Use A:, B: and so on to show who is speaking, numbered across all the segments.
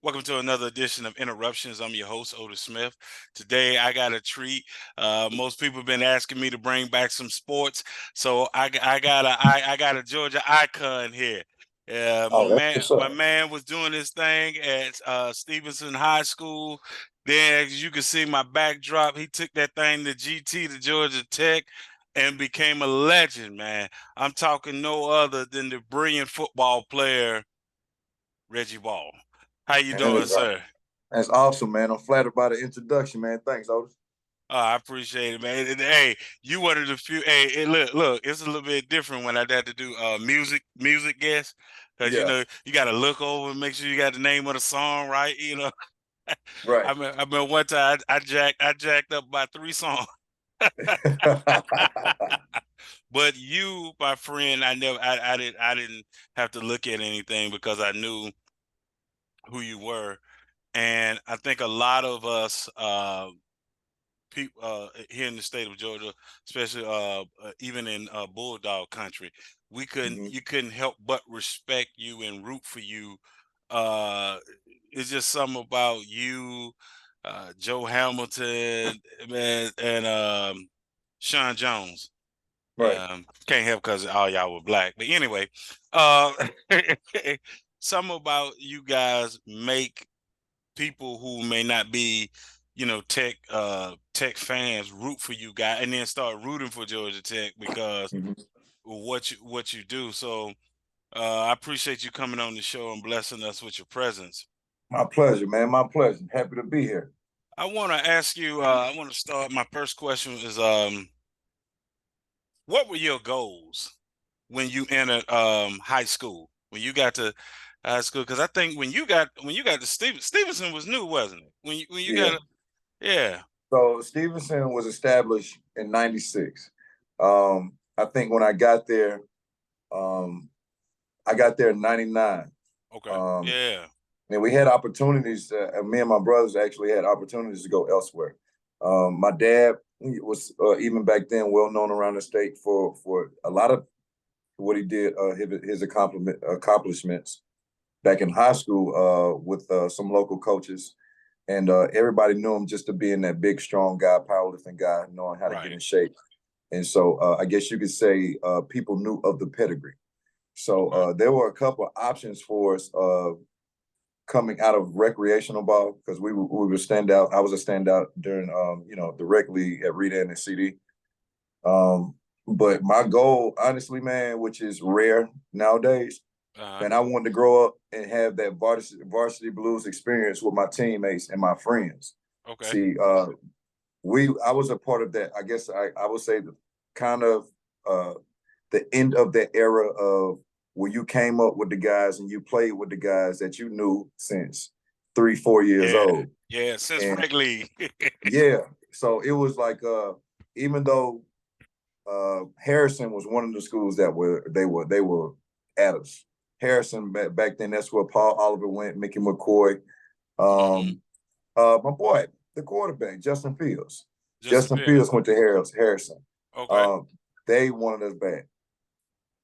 A: Welcome to another edition of Interruptions. I'm your host, Otis Smith. Today, I got a treat. Most people have been asking me to bring back some sports, so I got a Georgia icon here.
B: Oh, that's what's
A: My
B: up.
A: man was doing his thing at Stevenson High School. Then, as you can see, my backdrop, he took that thing to GT to Georgia Tech and became a legend, man. I'm talking no other than the brilliant football player Reggie Ball. How you
B: Man,
A: doing, sir?
B: that's awesome, man. I'm flattered by the introduction, man. Thanks, Otis.
A: I appreciate it, man. And, hey, you one of the few. Hey, look, it's a little bit different when I had to do music guests, because
B: Yeah,
A: you got to look over and make sure you got the name of the song right.
B: right.
A: I mean, one time I jacked up by 3 songs. But you, my friend, I didn't have to look at anything because I knew who you were, and I think a lot of us people here in the state of Georgia, especially even in Bulldog country, we couldn't
B: Mhm.
A: you couldn't help but respect you and root for you. Uh, it's just something about you, Joe Hamilton, man, and Sean Jones.
B: Right.
A: Can't help because all y'all were black, but anyway, uh, something about you guys make people who may not be, tech fans root for you guys and then start rooting for Georgia Tech because
B: Mhm.
A: of what you do. So I appreciate you coming on the show and blessing us with your presence.
B: My pleasure, man. My pleasure. Happy to be here.
A: I want to ask you. I want to start. My first question is, what were your goals when you entered high school? When you got to high school? Because I think when you got to Stevenson was new, wasn't it? When you
B: Yeah.
A: got yeah.
B: So Stevenson was established in '96. I think when um, I got there in '99.
A: Okay.
B: Um,
A: Yeah.
B: and we had opportunities. Me and my brothers actually had opportunities to go elsewhere. My dad was even back then well known around the state for a lot of what he did, his accomplishments back in high school with some local coaches, and everybody knew him just to being that big, strong guy, powerlifting guy, knowing how to get
A: Right.
B: in shape. And so I guess you could say people knew of the pedigree. So
A: Okay.
B: there were a couple of options for us coming out of recreational ball because we were standout. I was a standout during the rec league at Redan and CD. Um, but my goal, honestly, man, which is rare nowadays,
A: Uh-huh.
B: man, I wanted to grow up and have that varsity blues experience with my teammates and my friends.
A: Okay.
B: See, I was a part of that. I guess I would say the kind of the end of that era of where you came up with the guys and you played with the guys that you knew since 3, 4 years
A: Yeah.
B: old.
A: Yeah. Since
B: And
A: rec league.
B: yeah, so it was like even though Harrison was one of the schools that were at us. Harrison back then, that's where Paul Oliver went, Mickey McCoy,
A: Hmm.
B: um, my boy, the quarterback, Justin Fields.
A: Just a
B: Justin
A: bit.
B: Fields went to Harrison.
A: Okay.
B: Um, they wanted us back.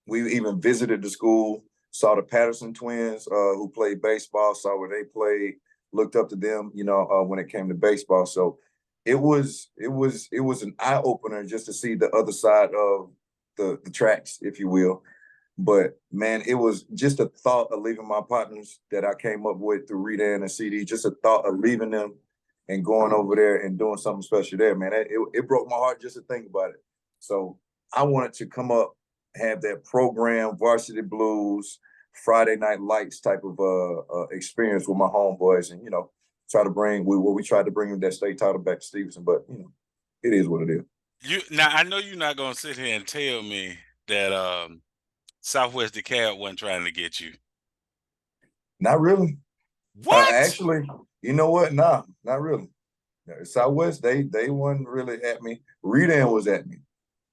B: We even visited the school, saw the Patterson twins who played baseball, saw where they played, looked up to them, when it came to baseball. So it was an eye opener just to see the other side of the tracks, if you will. But man, it was just a thought of leaving my partners that I came up with through Redan and CD, just a thought of leaving them and going over there and doing something special there, man. It broke my heart just to think about it. So I wanted to come up, have that program, Varsity Blues, Friday Night Lights type of experience with my homeboys, and try to bring we tried to bring that state title back to Stevenson, but it is what it is.
A: You now I know you're not gonna sit here and tell me that Southwest DeKalb wasn't trying to get you.
B: Not really.
A: What?
B: Actually, you know what? Nah, not really. Southwest, they weren't really at me. Redan was at me.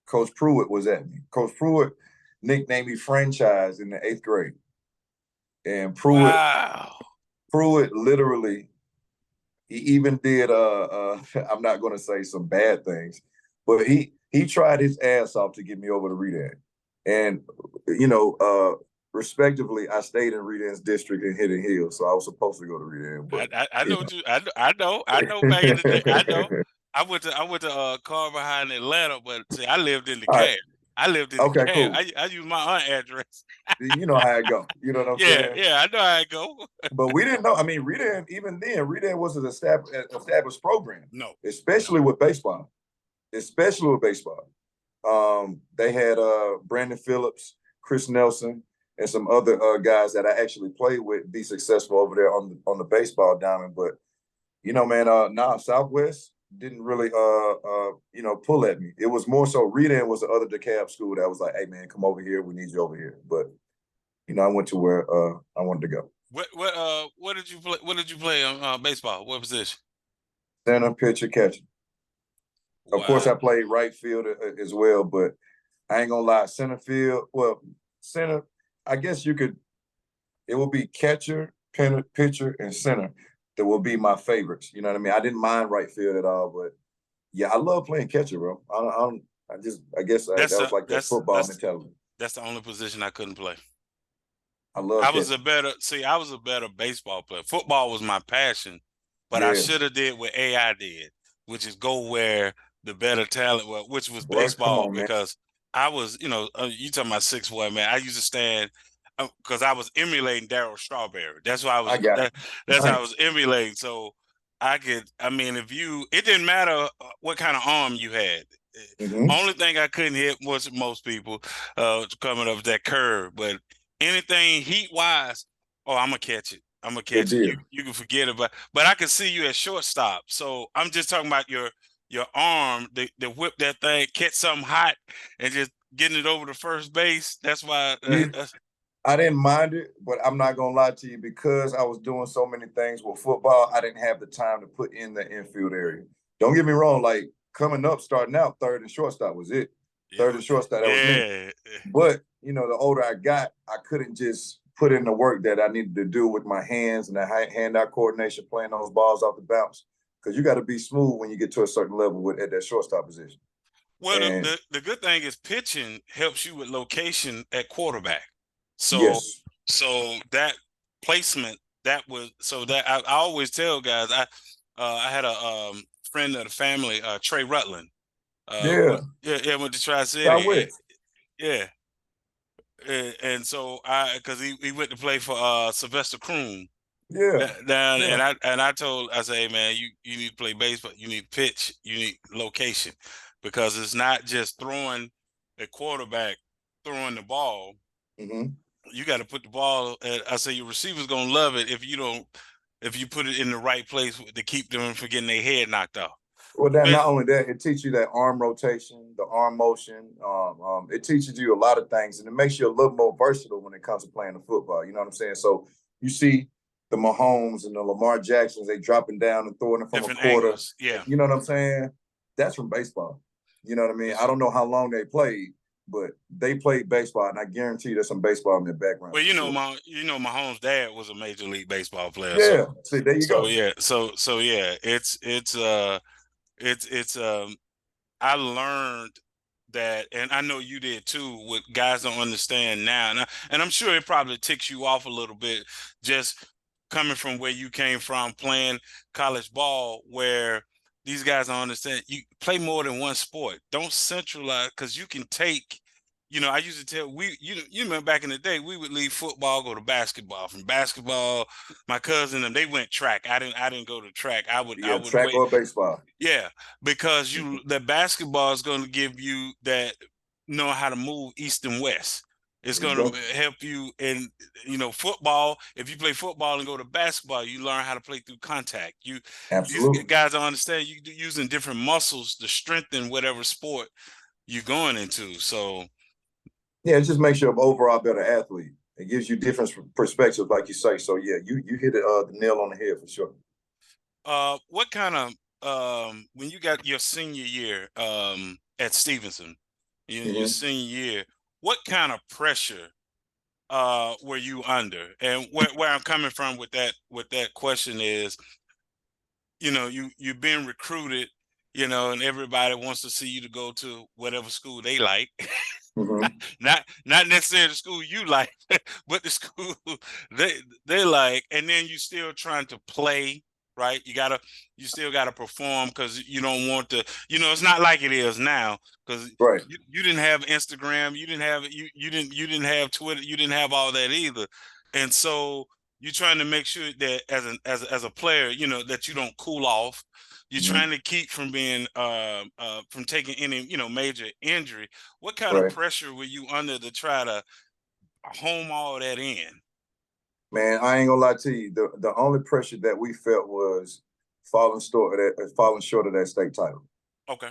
B: Coach Pruitt was at me. Coach Pruitt nicknamed me franchise in the 8th grade. And
A: Wow.
B: Pruitt literally, he even did I'm not gonna say some bad things, but he tried his ass off to get me over to Redan. And you know, respectively, I stayed in Reden's district in Hidden Hills, so I was supposed to go to Reden, but
A: I
B: you
A: know what you I know back in the day. I know. I went to Carver High in Atlanta, but see, I lived in the
B: all right,
A: cab. I lived in the
B: okay,
A: cab.
B: cool.
A: I used my aunt address.
B: You know how it go. You know what I'm
A: Yeah,
B: saying?
A: yeah, I know how it go.
B: But we didn't know. I mean, Reden, even then, Reden was an established program,
A: No, no.
B: especially with baseball. Especially with baseball. They had Brandon Phillips, Chris Nelson, and some other guys that I actually played with be successful over there on the baseball diamond. But you know, man, Southwest didn't really pull at me. It was more so Reden was the other DeKalb school that was like, hey man, come over here, we need you over here. But you know, I went to where I wanted to go.
A: What did you play? What did you play on baseball? What position?
B: Center, pitcher, catcher. Of course,
A: Wow.
B: I played right field as well, but I ain't gonna lie, center field. Well, center. I guess you could. It will be catcher, pitcher, and center. That will be my favorites. You know what I mean? I didn't mind right field at all, but yeah, I love playing catcher, bro. I guess that was like that football mentality.
A: That's the only position I couldn't play.
B: I love catching.
A: I was a better baseball player. Football was my passion, but I
B: Yeah,
A: should have did what AI did, which is go where the better talent was, which was
B: boy, come
A: baseball.
B: on, man.
A: Because I was, you talking about 6'1", man. I used to stand because I was emulating Darryl Strawberry. That's why that's how I was
B: Nice.
A: emulating. So I mean, it didn't matter what kind of arm you had.
B: Mm-hmm.
A: Only thing I couldn't hit was most people coming up that curve, but anything heat wise, oh, I'm gonna catch it. I'm gonna
B: Good
A: catch it.
B: deal.
A: You can forget it, but I can see you at shortstop. So I'm just talking about your arm, the whip that thing, catch something hot, and just getting it over to first base. That's why.
B: You I didn't mind it, but I'm not gonna lie to you because I was doing so many things with football. I didn't have the time to put in the infield area. Don't get me wrong. Like coming up, starting out, third and shortstop was it. Third and shortstop, that was me.
A: yeah.
B: But you know, the older I got, I couldn't just put in the work that I needed to do with my hands and the hand-eye coordination, playing those balls off the bounce. Because you got to be smooth when you get to a certain level at that shortstop position.
A: Well,
B: And
A: the good thing is pitching helps you with location at quarterback. So
B: yes,
A: so that placement that was so that I always tell guys I had a friend of the family Trey Rutland
B: yeah,
A: went to Tri City
B: Southwest,
A: yeah and so I because he went to play for Sylvester Croom
B: yeah,
A: down
B: yeah.
A: and I say hey man you need to play baseball, you need pitch, you need location, because it's not just throwing a quarterback throwing the ball.
B: Mm-hmm.
A: You got to put the ball I say your receiver's gonna love it if you put it in the right place to keep them from getting their head knocked off.
B: Well, that
A: But
B: not only that, it teaches you that arm rotation, the arm motion. It teaches you a lot of things, and it makes you a little more versatile when it comes to playing the football. You know what I'm saying? So you see the Mahomes and the Lamar Jacksons, they dropping down and throwing it from a
A: different
B: quarter.
A: angles, yeah.
B: You know what I'm saying? That's from baseball. You know what I mean? I don't know how long they played, but they played baseball, and I guarantee there's some baseball in their background
A: Well,
B: for sure.
A: Mahomes' dad was a major league baseball player,
B: Yeah. See, there you
A: so
B: go.
A: yeah, so yeah, it's I learned that, and I know you did too. What guys don't understand now, and I'm sure it probably ticks you off a little bit, just coming from where you came from, playing college ball, where these guys don't understand. You play more than one sport. Don't centralize because you can take. I used to tell you remember back in the day, we would leave football, go to basketball. From basketball, my cousin and they went track. I didn't go to track. I
B: Yeah,
A: would
B: track
A: wait.
B: or baseball.
A: Yeah, because
B: Mm-hmm.
A: the basketball is going to give you that know how to move east and west. It's
B: There you
A: going to
B: go.
A: help you in football. If you play football and go to basketball, you learn how to play through contact. These
B: Absolutely.
A: guys don't understand you using different muscles to strengthen whatever sport you're going into. So,
B: Yeah, it just makes you an overall better athlete. It gives you different perspectives, like you say. So yeah, you hit it the nail on the head for sure.
A: what kind of when you got your senior year at Stevenson, your
B: Mm-hmm.
A: senior year, what kind of pressure were you under? And where I'm coming from with that question is, you're being recruited, and everybody wants to see you to go to whatever school they like. Not necessarily the school you like, but the school they like, and then you still trying to play, right? You still gotta perform because you don't want to, it's not like it is now because
B: Right,
A: you didn't have Instagram, you didn't have Twitter, you didn't have all that either, and so you're trying to make sure that as a player, that you don't cool off. You're
B: hmm
A: trying to keep from being from taking any major injury. What kind of
B: right.
A: pressure were you under to try to home all that in?
B: Man, I ain't gonna lie to you. The only pressure that we felt was falling short of that state title.
A: Okay.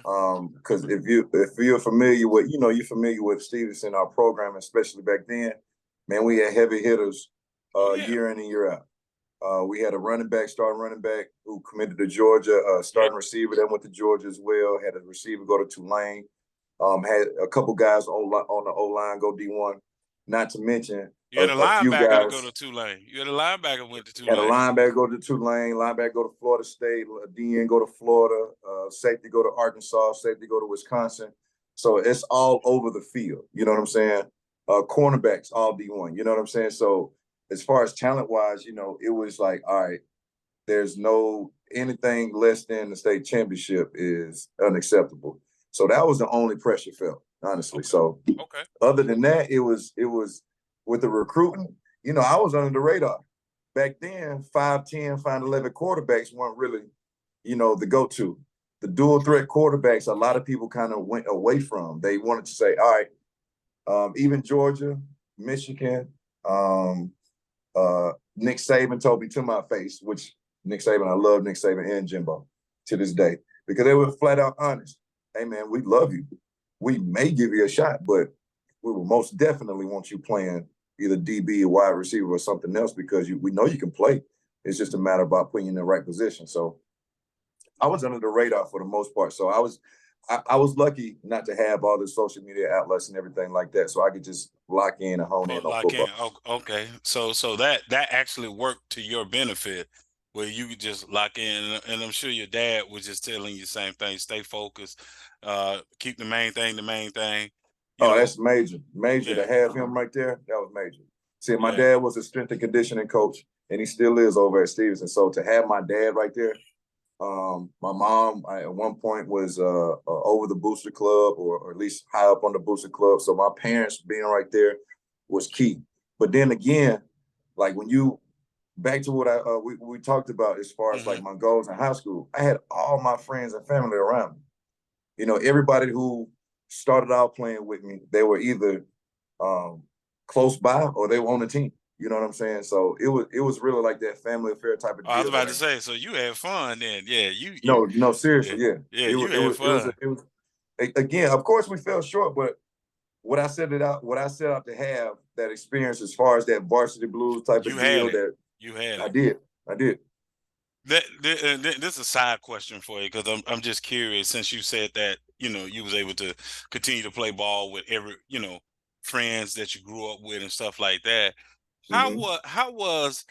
B: Because if you're familiar with, you're familiar with Stevenson, our program, especially back then, man, we had heavy hitters
A: Oh yeah.
B: year in and year out. We had a starting running back who committed to Georgia,
A: Yep.
B: starting receiver that went to Georgia as well, had a receiver go to Tulane, had a couple guys on the O line go D1, not to mention
A: You had a
B: a few
A: linebacker to go
B: guys.
A: to Tulane. You had a linebacker went to
B: Had a
A: Tulane.
B: linebacker go to Tulane, linebacker go to Florida State, a DN go to Florida, safety go to Arkansas, safety go to Wisconsin. So it's all over the field. You know what I'm saying? Cornerbacks all D1. You know what I'm saying? So as far as talent wise, it was like, all right, there's no anything less than the state championship is unacceptable. So that was the only pressure felt, honestly.
A: Okay.
B: So
A: Okay.
B: other than that, it was with the recruiting. I was under the radar back then. 5'10", 5'11" quarterbacks weren't really, the go-to. The dual
A: True.
B: threat quarterbacks, a lot
A: True.
B: of people kind of went away from. They wanted to say, all right, even Georgia, Michigan, Nick Saban told me to my face, which Nick Saban, I love Nick Saban and Jimbo to this day, because they were flat out honest. Hey man, we love you. We may give you a shot, but we will most definitely want you playing either DB or wide receiver or something else because we know you can play. It's just a matter about putting you in the right position. So I was under the radar for the most part. So I was lucky not to have all the social media outlets and everything like that. So I could just lock in and hone
A: Oh,
B: in on
A: lock in.
B: football.
A: Okay. So that actually worked to your benefit, where you could just lock in, and I'm sure your dad was just telling you the same thing. Stay focused. Keep the main thing the main thing. You
B: Oh,
A: know.
B: that's major. Major
A: Yeah.
B: to have him right there. That was major. See, my
A: Yeah.
B: dad was a strength and conditioning coach, and he still is over at Stevenson. So to have my dad right there, my mom at one point was over the booster club, or at least high up on the booster club. So my parents being right there was key. But then again, like when you back to what we talked about as far as like
A: Hmm.
B: my goals in high school, I had all my friends and family around me. Everybody who started out playing with me, they were either um, close by or they were on the team. You know what I'm saying? So it was really like that family affair type of
A: I was
B: deal that
A: about
B: I
A: to
B: got.
A: say. So you had fun then. Yeah. You.
B: No, no,
A: Yeah.
B: seriously, yeah.
A: Yeah.
B: It
A: You
B: was it
A: had
B: was it was
A: fun.
B: it was again. Of course, we fell short, but what I set out to have that experience as far as that varsity blues type
A: You
B: of
A: had
B: deal
A: it.
B: that
A: You had
B: I
A: it.
B: did, I did.
A: This is a side question for you because I'm just curious since you said that you was able to continue to play ball with every friends that you grew up with and stuff like that.
B: Mm-hmm.
A: How was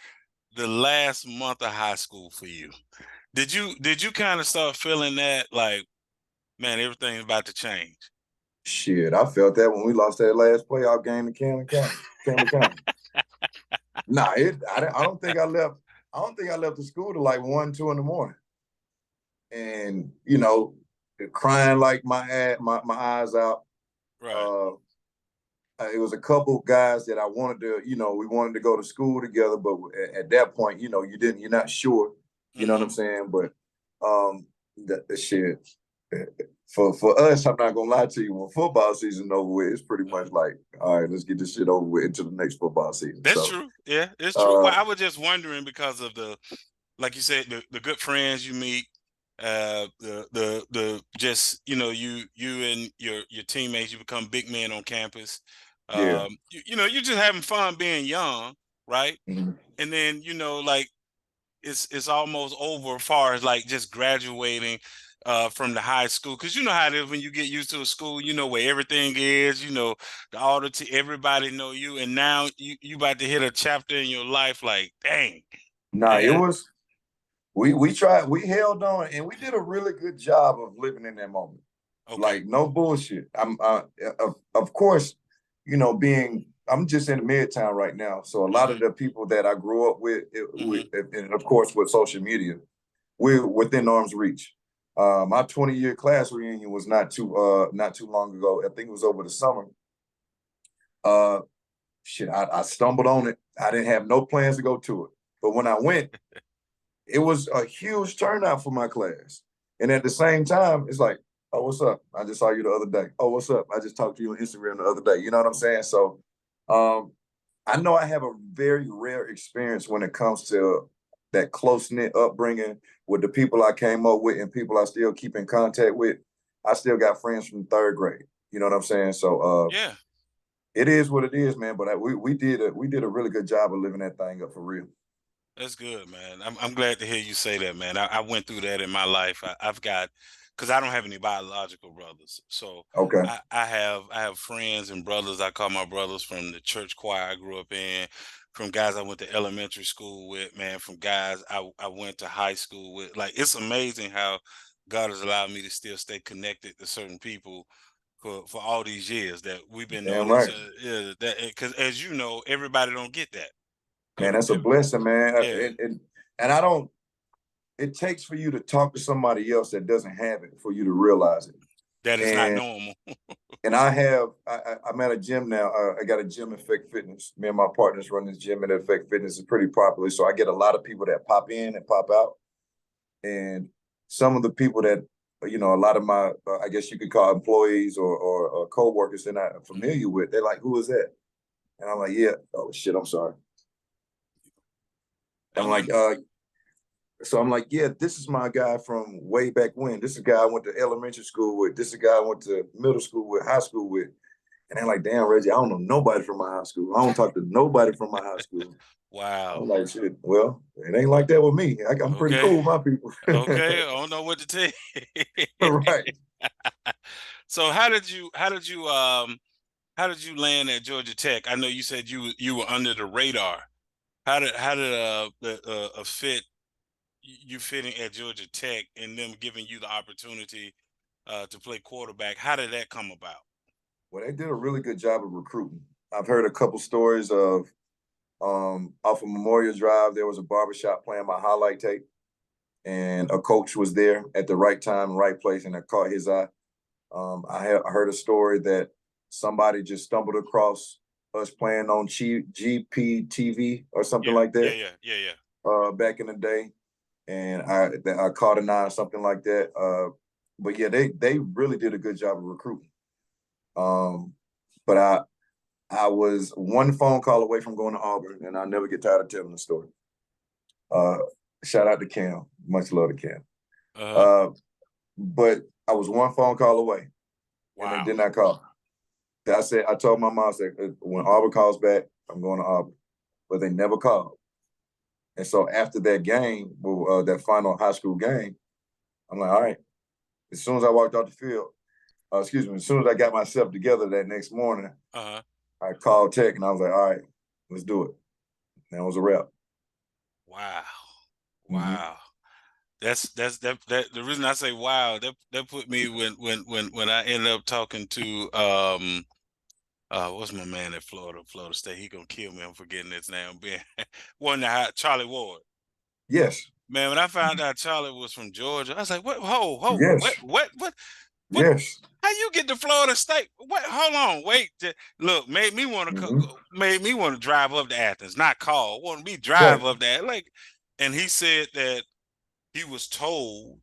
A: the last month of high school for you? Did you kind of start feeling that like, man, everything's about to change?
B: Shit, I felt that when we lost that last playoff game in Cameron County. Nah, I don't think I left. I don't think I left the school till like 1, 2 in the morning, and crying like my eyes out.
A: Right.
B: Uh, it was a couple guys that I wanted to, we wanted to go to school together, but at that point, you're not sure. You know what
A: Hmm.
B: I'm saying? But the shit for us, I'm not gonna lie to you. When football season over with, it's pretty much like, all right, let's get this shit over with until the next football season.
A: That's
B: So,
A: true. Yeah, it's true.
B: uh,
A: Well, I was just wondering because of like you said, the good friends you meet, the just you and your teammates, you become big men on campus.
B: yeah.
A: You're just having fun being young, right?
B: Mhm.
A: And then like it's almost over as far as like just graduating from the high school, because you know how it is when you get used to a school, you know where everything is, the audit, everybody know you, and now you about to hit a chapter in your life like, dang.
B: Nah, it
A: And
B: was we tried, we held on, and we did a really good job of living in that moment.
A: Okay.
B: Like no bullshit. Of course, I'm just in Midtown right now, so a lot of
A: Mm-hmm.
B: the people that I grew up with,
A: Mm-hmm.
B: and of course with social media, we're within arm's reach. My 20-year class reunion was not too long ago. I think it was over the summer. Uh, shit, I stumbled on it. I didn't have no plans to go to it, but when I went, it was a huge turnout for my class. And at the same time, it's like, oh, what's up? I just saw you the other day. Oh, what's up? I just talked to you on Instagram the other day. You know what I'm saying? So um, I know I have a very rare experience when it comes to that close knit upbringing with the people I came up with and people I still keep in contact with. I still got friends from third grade. You know what I'm saying? So
A: Yeah.
B: it is what it is, man. But we did a really good job of living that thing up for real.
A: That's good, man. I'm glad to hear you say that, man. I went through that in my life. I've got, because I don't have any biological brothers, so
B: Okay.
A: I have friends and brothers. I call my brothers from the church choir I grew up in, from guys I went to elementary school with, man, from guys I went to high school with. Like it's amazing how God has allowed me to still stay connected to certain people for all these years that we've been
B: Damn
A: knowing each
B: right.
A: other. Yeah, that because as you know, everybody don't get that.
B: Man, that's a
A: Every,
B: blessing, man.
A: yeah.
B: And I don't. It takes for you to talk to somebody else that doesn't have it for you to realize it.
A: That is not
B: And
A: normal.
B: I'm at a gym now. I got a gym, Effect Fitness. Me and my partners run this gym, and Effect Fitness is pretty popular. So I get a lot of people that pop in and pop out, and some of the people that a lot of my I guess you could call employees or co-workers they're not
A: Mhm.
B: familiar with. They're like, "Who is that?" And I'm like, "Yeah." Oh shit, I'm sorry. I'm
A: Ain't
B: like,
A: nothing.
B: So I'm like, yeah, this is my guy from way back when. This is a guy I went to elementary school with. This is a guy I went to middle school with, high school with. And they're like, damn, Reggie, I don't know nobody from my high school. I don't talk to nobody from my high school. I'm
A: Wow.
B: like, shit, well, it ain't like that with me. I'm pretty
A: Okay.
B: cool with my people.
A: Okay. I don't know what to tell you.
B: Right.
A: So how did you land at Georgia Tech? I know you said you were under the radar. How did the a fit you fitting at Georgia Tech and them giving you the opportunity to play quarterback? How did that come about?
B: Well, they did a really good job of recruiting. I've heard a couple stories of off of Memorial Drive, there was a barbershop playing my highlight tape, and a coach was there at the right time, right place, and it caught his eye. I heard a story that somebody just stumbled across us playing on GPTV or something
A: Yeah,
B: like
A: yeah,
B: that
A: yeah, yeah, yeah.
B: back in the day, and I caught an eye or something like that. But yeah, they really did a good job of recruiting. Um, but I was one phone call away from going to Auburn, and I'll never get tired of telling the story. Uh, Shout out to Cam, much love to Cam.
A: Uh-huh.
B: Uh, but I was one phone call away, and they
A: Wow.
B: did not call. I told my mom, I said, when Auburn calls back, I'm going to Auburn. But they never called. And so after that game, that final high school game, I'm like, all right. As soon as I walked off the field, excuse me, as soon as I got myself together that next morning,
A: Uh-huh.
B: I called Tech and I was like, all right, let's do it. And that was a wrap.
A: Wow.
B: Mm-hmm.
A: Wow. That the reason I say wow, that put me when I ended up talking to what's my man at Florida State. He gonna kill me. I'm forgetting his name. Ben one that Charlie Ward.
B: Yes.
A: Man, when I found out Charlie was from Georgia, I was like, what
B: Yes.
A: what
B: Yes.
A: how you get to Florida State? What hold on, wait. Look,
B: Mm-hmm.
A: made me want to drive up to Athens, not call. Want me
B: Right.
A: drive up there. Like and he said that he was told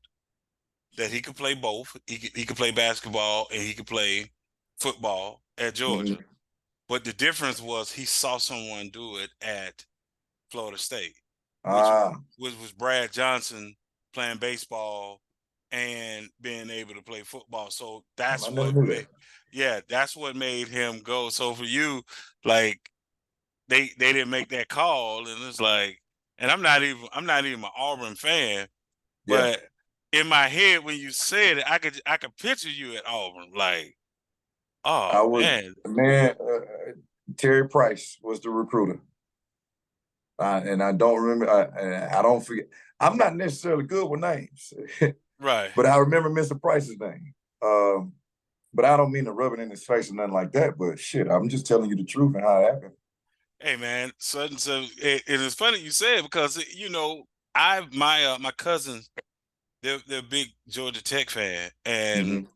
A: that he could play both. He could play basketball and he could play football at Georgia.
B: Mm-hmm.
A: But the difference was he saw someone do it at Florida State, which
B: Ah,
A: was Brad Johnson playing baseball and being able to play football. So
B: I never knew that.
A: that's what made him go. So for you, like they didn't make that call, and it's like, and I'm not even an Auburn fan,
B: Yeah.
A: but in my head when you said it, I could picture you at Auburn, like,
B: I
A: oh
B: was,
A: man,
B: man, Terry Price was the recruiter. And I don't remember. I don't forget. I'm not necessarily good with names,
A: right,
B: but I remember Mr. Price's name. But I don't mean to rub it in his face or nothing like that. But shit, I'm just telling you the truth and how it happened.
A: Hey man, so it is funny you say it because you know my cousins they're big Georgia Tech fan, and
B: Mm-hmm.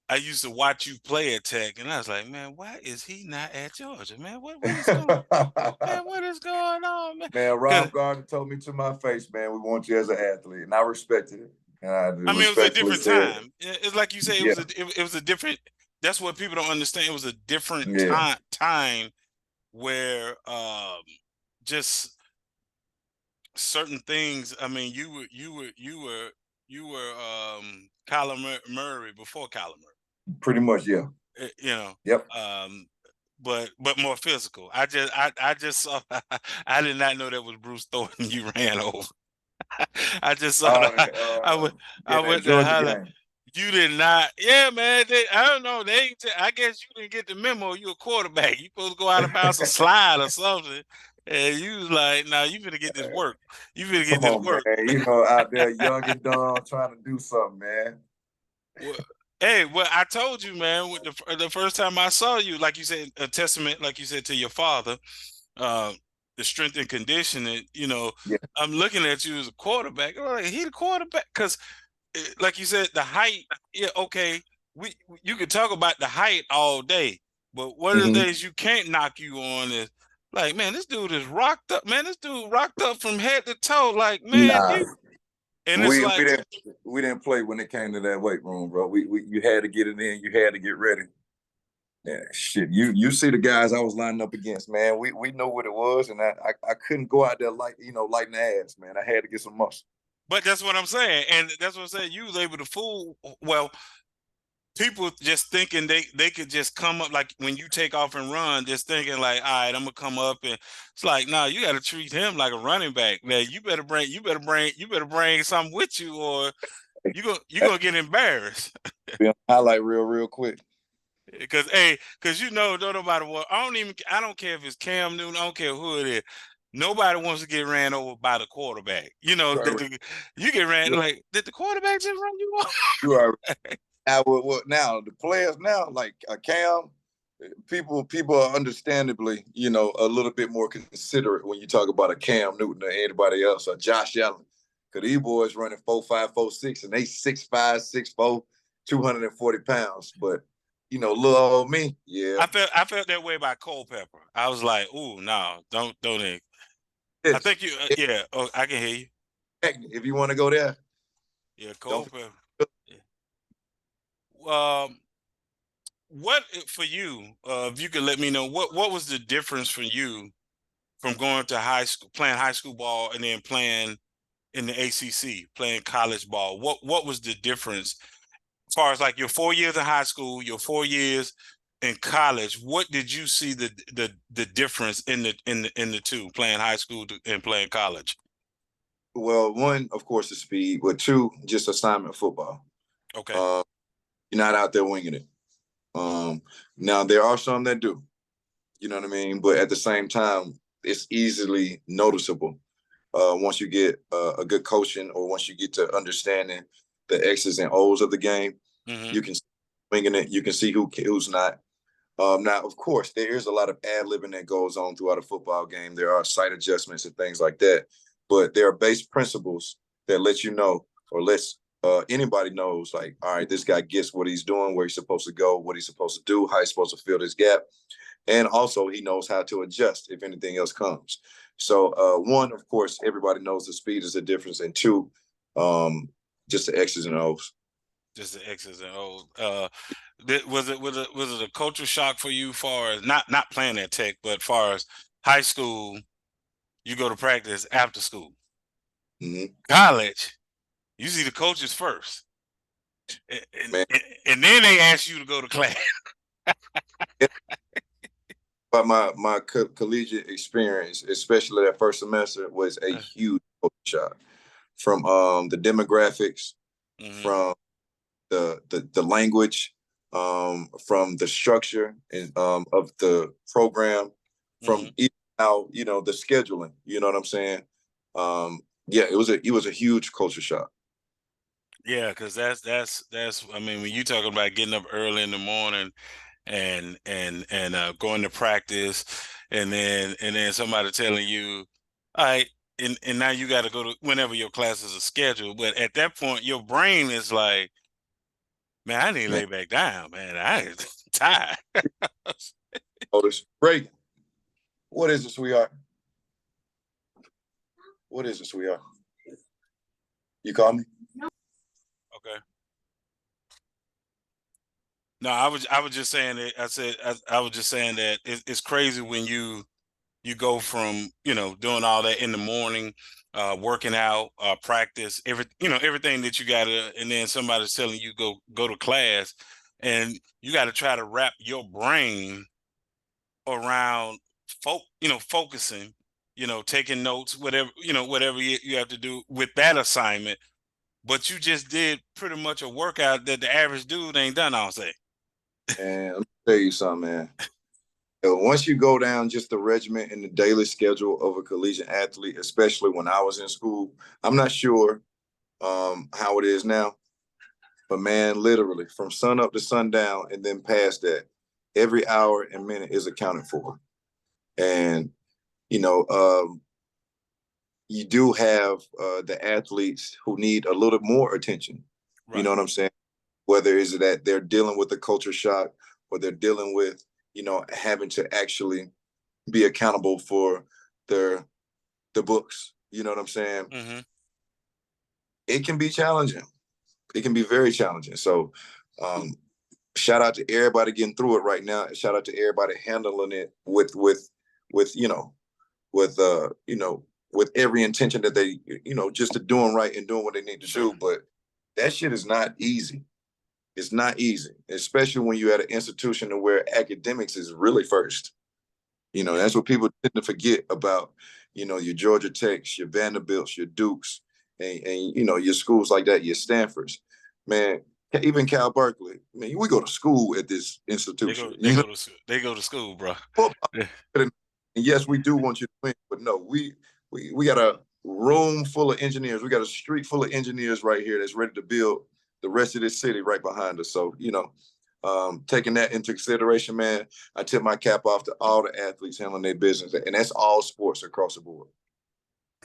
A: I used to watch you play at Tech, and I was like, man, why is he not at Georgia, man? What is going, man? What is going on, man?
B: Man,
A: Because
B: Rob Gardner told me to my face, man, we want you as an athlete. And I respected it. And I
A: I mean, it was a
B: respectfully
A: different
B: said,
A: time. It's like you say,
B: yeah,
A: it was a different. That's what people don't understand. It was a different
B: yeah,
A: time where just certain things. I mean, you were Kyler Murray before Kyler Murray.
B: pretty much, yeah.
A: You know,
B: Yep.
A: um, but more physical. I just saw. I did not know that was Bruce Thornton you ran over. I just saw
B: Uh,
A: that. I went I
B: in that
A: went to
B: Georgia
A: holler.
B: game.
A: You did not. Yeah, man. I don't know. I guess you didn't get the memo. You a quarterback. You supposed to go out of bounds or slide or something. And you was like, "Nah, you finna get this work. You finna get
B: Come
A: this
B: on,
A: work."
B: man. You know, out there young and dumb trying to do something, man.
A: Well, hey, well, I told you, man, with the first time I saw you, like you said, a testament, like you said, to your father, uh, the strength and conditioning. You know,
B: Yeah.
A: I'm looking at you as a quarterback. I'm like, he the quarterback because, like you said, the height. Yeah, okay. We You could talk about the height all day, but one of the
B: Mm-hmm.
A: things you can't knock you on is like, man, this dude is rocked up. Man, this dude rocked up from head to toe. Like, man,
B: Nah,
A: you. And it's
B: we
A: like,
B: we didn't play when it came to that weight room, bro. We you had to get it in. You had to get ready. Yeah, shit. You see the guys I was lining up against, man. We know what it was, and I couldn't go out there like lighting the ass, man. I had to get some muscle.
A: but that's what I'm saying, and that's what I'm saying. You was able to fool. Well, people just thinking they could just come up like when you take off and run, just thinking like, all right, I'm gonna come up and it's like, no, you got to treat him like a running back. Now you better bring something with you, or you gonna get embarrassed.
B: Be on highlight real quick.
A: Because you know, no nobody what I don't care if it's Cam Newton, I don't care who it is. Nobody wants to get ran over by the quarterback. You know,
B: Right, right.
A: you get ran like, did the quarterback just run you off?
B: You are now. What now? The players now, like Cam, people are understandably, a little bit more considerate when you talk about a Cam Newton or anybody else or Josh Allen. Because these boys running 4.5, 4.6, and they 6'5", 6'4", 240 pounds. But little old me, yeah.
A: I felt that way by Culpepper. I was like, ooh, no, don't. I
B: Yes.
A: think you, yeah. Oh, I can hear you.
B: If you want to go there,
A: Yeah,
B: don't.
A: Culpepper. Yeah. Um, what for you? If you could let me know, what was the difference for you from going to high school, playing high school ball, and then playing in the ACC, playing college ball? What was the difference as far as like your 4 years in high school, your 4 years in college? What did you see the difference in the two, playing high school and playing college?
B: Well, one, of course, the speed, but two, just assignment football.
A: Okay.
B: Uh, you're not out there winging it. Um, Now there are some that do, you know what I mean? But at the same time, it's easily noticeable once you get a good coaching or once you get to understanding the X's and O's of the game.
A: Hmm.
B: You can see winging it. You can see who's not. Now, of course, there is a lot of ad libbing that goes on throughout a football game. There are site adjustments and things like that, but there are base principles that let you know or lets anybody knows, like, all right, this guy gets what he's doing, where he's supposed to go, what he's supposed to do, how he's supposed to fill this gap, and also he knows how to adjust if anything else comes. So, one, of course, everybody knows the speed is the difference, and two, just the X's and O's.
A: Just the X's and O's. Was it a culture shock for you, far as not playing at Tech, but far as high school, you go to practice after school.
B: Mm-hmm.
A: College, you see the coaches first, and,
B: Man,
A: and then they ask you to go to class.
B: but my collegiate experience, especially that first semester, was a huge shock from the demographics,
A: Mm-hmm.
B: from the language, from the structure and of the program, from
A: Mm-hmm.
B: even how the scheduling. You know what I'm saying? Yeah, it was a huge culture shock.
A: Yeah, because that's I mean, when you talking about getting up early in the morning and going to practice and then somebody telling you, all right, and now you got to go to whenever your classes are scheduled. But at that point, your brain is like, man, I need to
B: Man,
A: lay back down, man. I tired.
B: notice. Reagan, what is it, sweetheart? What is it, sweetheart? You call me?
A: Okay. No, I was just saying that I was just saying that it's crazy when you go from doing all that in the morning, working out, practice, everything that you gotta, and then somebody's telling you go to class, and you got to try to wrap your brain around focusing, taking notes, whatever you have to do with that assignment. But you just did pretty much a workout that the average dude ain't done all day.
B: And let me tell you something, man. Once you go down just the regiment and the daily schedule of a collegiate athlete, especially when I was in school, I'm not sure how it is now, but man, literally from sun up to sundown and then past that, every hour and minute is accounted for. And, you know, you do have the athletes who need a little more attention. You know
A: Right.
B: what I'm saying? Whether is that they're dealing with a culture shock or they're dealing with, having to actually be accountable for their the books. You know what I'm saying?
A: Mm-hmm.
B: It can be challenging. It can be very challenging. So um, shout out to everybody getting through it right now. Shout out to everybody handling it with with with every intention that they just to doing right and doing what they need to
A: Sure.
B: do. But that shit is not easy. It's not easy, especially when you're at an institution where academics is really first.
A: Yeah.
B: That's what people tend to forget about, your Georgia Techs, your Vanderbilts, your Dukes, and your schools like that, your Stanfords. Man, even Cal Berkeley, man, we go to school at this
A: They
B: institution.
A: go they go to they go to school, bro.
B: Football.
A: Yeah.
B: And yes, we do want you to win, but no, we got a room full of engineers. We got a street full of engineers right here that's ready to build the rest of this city right behind us. So, taking that into consideration, man, I tip my cap off to all the athletes handling their business, and that's all sports across the board.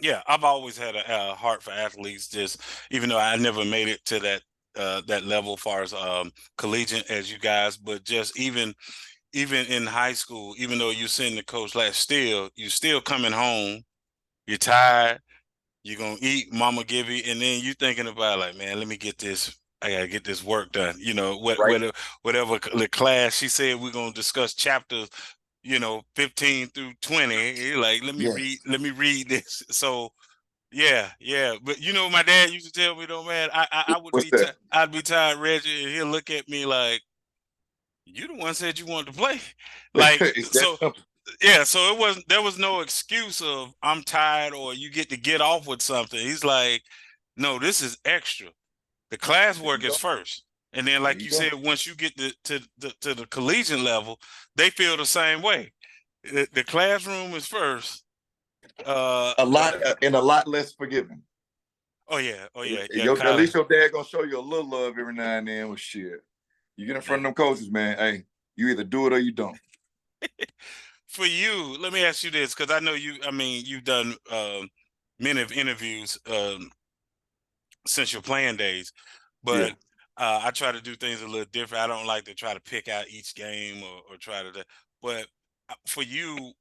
A: Yeah, I've always had a heart for athletes. Just even though I never made it to that level, as far as collegiate as you guys, but just even in high school, even though you're sitting the coach last, still you still coming home. You're tired. You're gonna eat. Mama give you, and then you thinking about like, man, let me get this. I gotta get this work done.
B: Right?
A: Whatever the class she said we're gonna discuss chapters, 15 through 20. You're like,
B: Yes.
A: let me read this. So yeah, yeah. But my dad used to tell me though, man, I would
B: What's
A: be
B: that?
A: I'd be tired, Reggie, and he'll look at me like, you the one said you wanted to play. Like,
B: It's that
A: so
B: simple.
A: yeah, so there was no excuse of I'm tired or you get to get off with something. He's like, no, this is extra. The
B: There
A: classwork
B: you
A: is
B: go.
A: first. And then
B: There
A: like
B: you
A: you
B: go.
A: said, once you get to the collegiate level, they feel the same way. The classroom is first. Uh,
B: A
A: uh
B: lot and a lot less forgiving.
A: oh yeah, yeah,
B: At
A: college.
B: least your dad gonna show you a little love every now and then. With shit, you get in
A: Yeah.
B: front of them coaches, man. Hey, you either do it or you don't.
A: For you, let me ask you this, because I know I mean, you've done many of interviews since your playing days,
B: Yeah.
A: but I try to do things a little different. I don't like to try to pick out each game or try to, but for you,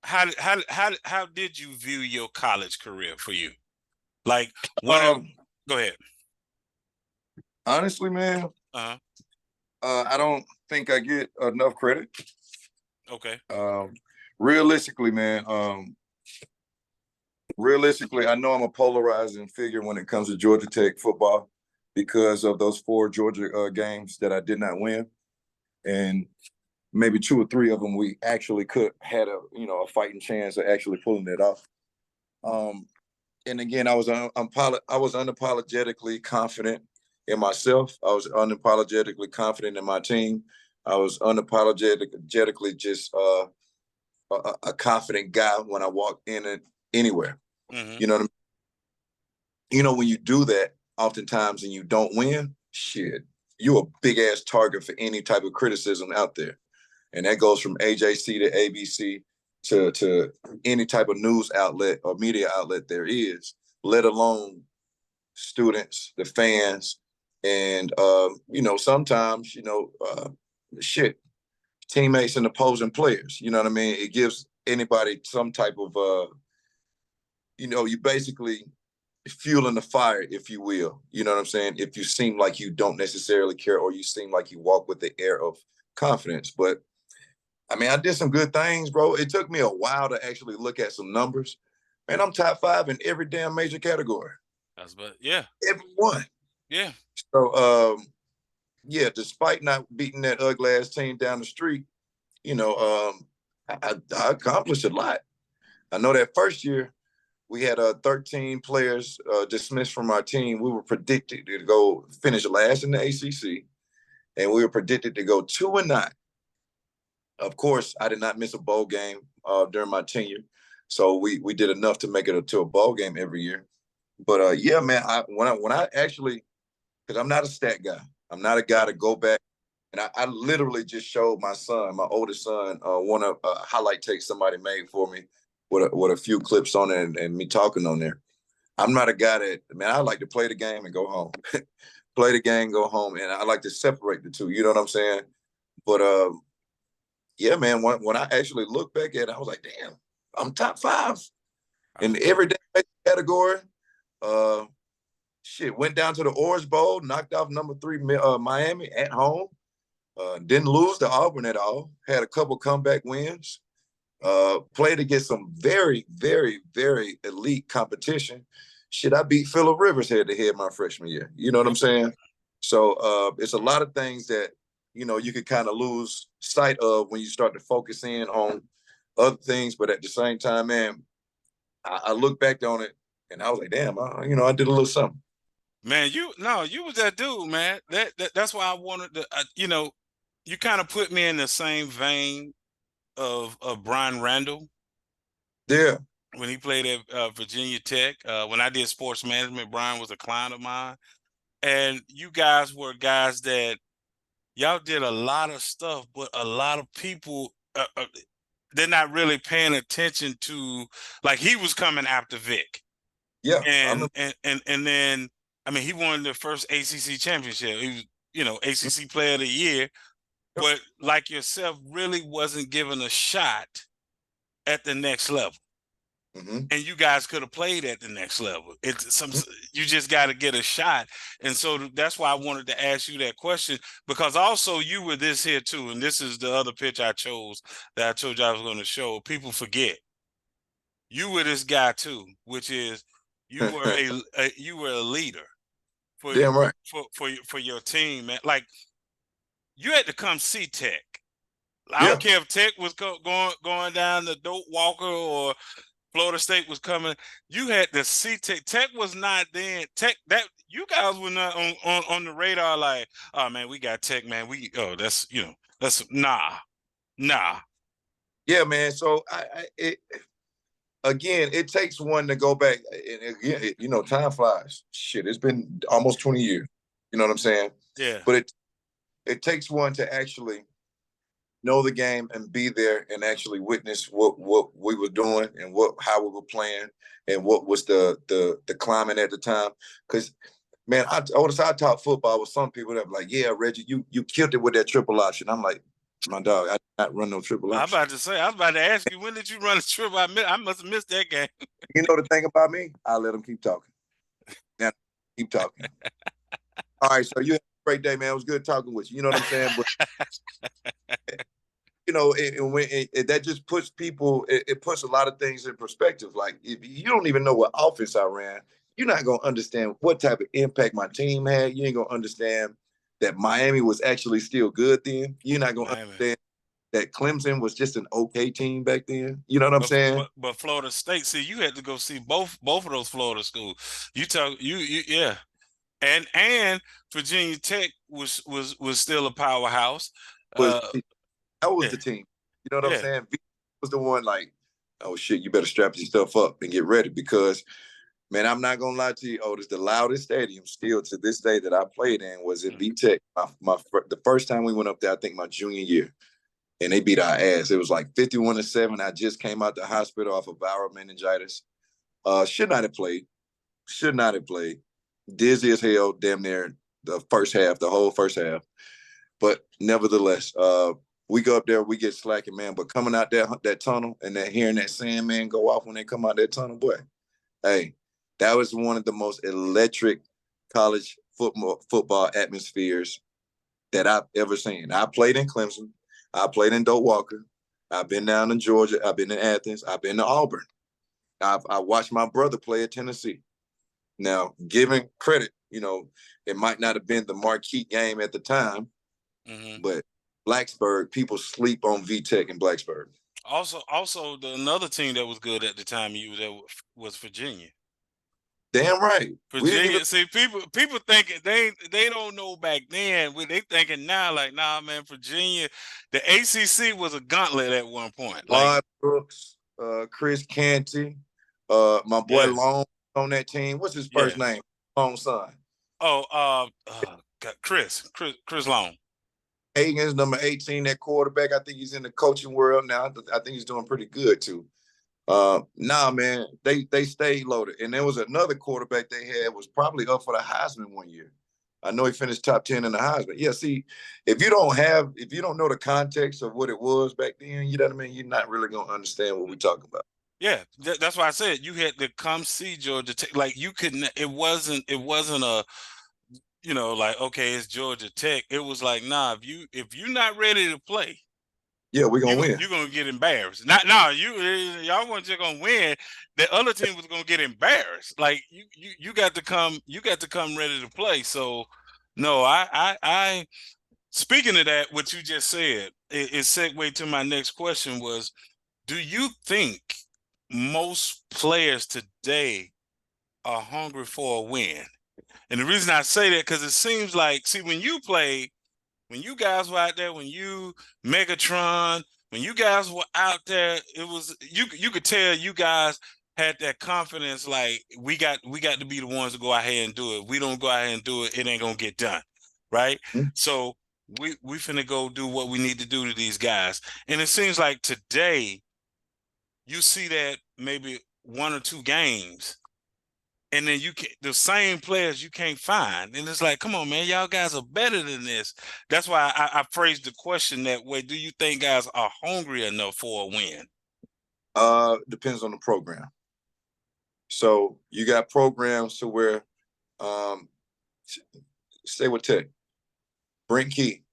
A: how did you view your college career for you? Like, what are,
B: Um.
A: go ahead.
B: Honestly, man,
A: Uh-huh.
B: I don't think I get enough credit.
A: Okay.
B: Um. Realistically, man. Realistically, I know I'm a polarizing figure when it comes to Georgia Tech football because of those four Georgia games that I did not win, and maybe two or three of them we actually could had a fighting chance of actually pulling it off. Um, and again, I was unapologetically confident in myself. I was unapologetically confident in my team. I was unapologetically just a confident guy when I walked in it anywhere.
A: Mm-hmm.
B: You know what I mean? When you do that, oftentimes and you don't win, shit, you're a big ass target for any type of criticism out there. And that goes from AJC to ABC to any type of news outlet or media outlet there is, let alone students, the fans, and sometimes shit, teammates and opposing players. You know what I mean? It gives anybody some type of you basically fueling the fire, if you will. You know what I'm saying? If you seem like you don't necessarily care, or you seem like you walk with the air of confidence. But I mean, I did some good things, bro. It took me a while to actually look at some numbers. Man, I'm top 5 in every damn major category.
A: Yeah.
B: Every one.
A: Yeah.
B: So yeah, despite not beating that ugly ass team down the street, I accomplished a lot. I know that first year we had 13 players dismissed from our team. We were predicted to go finish last in the ACC, and we were predicted to go 2-9. Of course, I did not miss a bowl game during my tenure, so we did enough to make it to a bowl game every year. But yeah, man, when I actually, because I'm not a stat guy, I'm not a guy to go back. And I literally just showed my son, my oldest son, one of a highlight take somebody made for me with a few clips on it and me talking on there. I'm not a guy that, man, I like to play the game and go home. Play the game, go home. And I like to separate the two. You know what I'm saying? But yeah, man, when I actually look back at it, I was like, damn, I'm top 5 in every category. Shit, went down to the Orange Bowl, knocked off number 3 Miami at home. Didn't lose to Auburn at all. Had a couple comeback wins. Played against some very, very, very elite competition. Shit, I beat Phillip Rivers head to head my freshman year. You know what I'm saying? So it's a lot of things that you could kind of lose sight of when you start to focus in on other things. But at the same time, man, I look back on it and I was like, damn, I did a little something.
A: Man, you was that dude, man. That's why I wanted to, you kind of put me in the same vein of Brian Randall
B: Yeah.
A: when he played at Virginia Tech. When I did sports management, Brian was a client of mine, and you guys were guys that y'all did a lot of stuff, but a lot of people they're not really paying attention to. Like he was coming after Vic,
B: Yeah.
A: and then I mean he won the first ACC championship. He was ACC Player of the Year, but like yourself, really wasn't given a shot at the next level.
B: Mm-hmm.
A: And you guys could have played at the next level. You just got to get a shot. And so that's why I wanted to ask you that question, because also you were this here too. And this is the other pitch I chose that I told you I was going to show. People forget you were this guy too, which is you were you were a leader for
B: Damn right.
A: for your team, man. Like you had to come see Tech. I
B: Yeah.
A: don't care if Tech was going down the dope walker or Florida State was coming. You had to see Tech. Tech was not then. Tech that you guys were not on the radar. Like, oh man, we got Tech, man. That's nah.
B: Yeah, man. So again, it takes one to go back. And again, time flies. Shit, it's been almost 20 years. You know what I'm saying?
A: Yeah.
B: But it takes one to actually know the game and be there and actually witness what we were doing and how we were playing and what was the climate at the time. Because man, I taught football with some people that were like, yeah, Reggie, you killed it with that triple option. I'm like, my dog, I did not run no triple option.
A: I was about to ask you, when did you run the triple? I must have missed that game.
B: You know the thing about me? I'll let them keep talking. Now, keep talking. All right, so you have a great day, man. It was good talking with you. You know what I'm saying? But that just puts people, it puts a lot of things in perspective. Like if you don't even know what offense I ran, you're not gonna understand what type of impact my team had. You ain't gonna understand that Miami was actually still good then. You're not gonna understand that Clemson was just an okay team back then. You know what I'm saying?
A: But Florida State, see, you had to go see both of those Florida schools. Yeah. And Virginia Tech was still a powerhouse.
B: Was
A: Uh,
B: that was
A: yeah,
B: the team? You know what I'm
A: yeah.
B: saying? V was the one like, oh shit, you better strap your stuff up and get ready because Man, I'm not gonna lie to you, Otis. The loudest stadium still to this day that I played in was at VTech. The first time we went up there, I think my junior year, and they beat our ass. It was like 51-7. I just came out the hospital off of viral meningitis. Should not have played. Should not have played. Dizzy as hell, damn near the first half, the whole first half. But nevertheless, we go up there, we get slacking, man. But coming out that tunnel and that hearing that Sandman go off when they come out that tunnel, boy, hey, that was one of the most electric college football atmospheres that I've ever seen. I played in Clemson. I played in Doak Walker. I've been down in Georgia. I've been in Athens. I've been to Auburn. I watched my brother play at Tennessee. Now, giving credit, it might not have been the marquee game at the time, but Blacksburg, people sleep on VTech in Blacksburg.
A: Also, another team that was good at the time you was there was Virginia.
B: Damn right. We didn't even.
A: Virginia. See, people thinking they don't know back then. They thinking now like, nah, man, Virginia, the ACC was a gauntlet at one point. Like,
B: Rod Brooks, Chris Canty, my boy
A: yes,
B: Long on that team. What's his first
A: yes.
B: name? Long son.
A: Oh, Chris Long.
B: Hagan's number 18, that quarterback. I think he's in the coaching world now. I think he's doing pretty good too. Nah, man, they stayed loaded. And there was another quarterback they had was probably up for the Heisman one year. I know he finished top 10 in the Heisman. Yeah, see, if you don't know the context of what it was back then, you know what I mean? You're not really gonna understand what we're talking about.
A: Yeah, that's why I said you had to come see Georgia Tech. Like you couldn't. It wasn't a like, okay, it's Georgia Tech. It was like, nah, if you're not ready to play,
B: Yeah, we're gonna win.
A: you're gonna get embarrassed. Not nah, y'all weren't just gonna win. The other team was gonna get embarrassed. Like you got to come ready to play. So no, I speaking of that, what you just said, it segued to my next question was, do you think most players today are hungry for a win? And the reason I say that, because it seems like, see, when you guys were out there, when you Megatron, when you guys were out there, it was you could tell you guys had that confidence, like we got to be the ones to go out here and do it. We don't go out here and do it, it ain't gonna get done. Right?
B: Mhm.
A: So we finna go do what we need to do to these guys. And it seems like today you see that maybe one or two games and then the same players you can't find, and it's like, come on, man, y'all guys are better than this. That's why I phrased the question that way. Do you think guys are hungry enough for a win?
B: Depends on the program. So you got programs to where, um, stay with Tech. Brent Key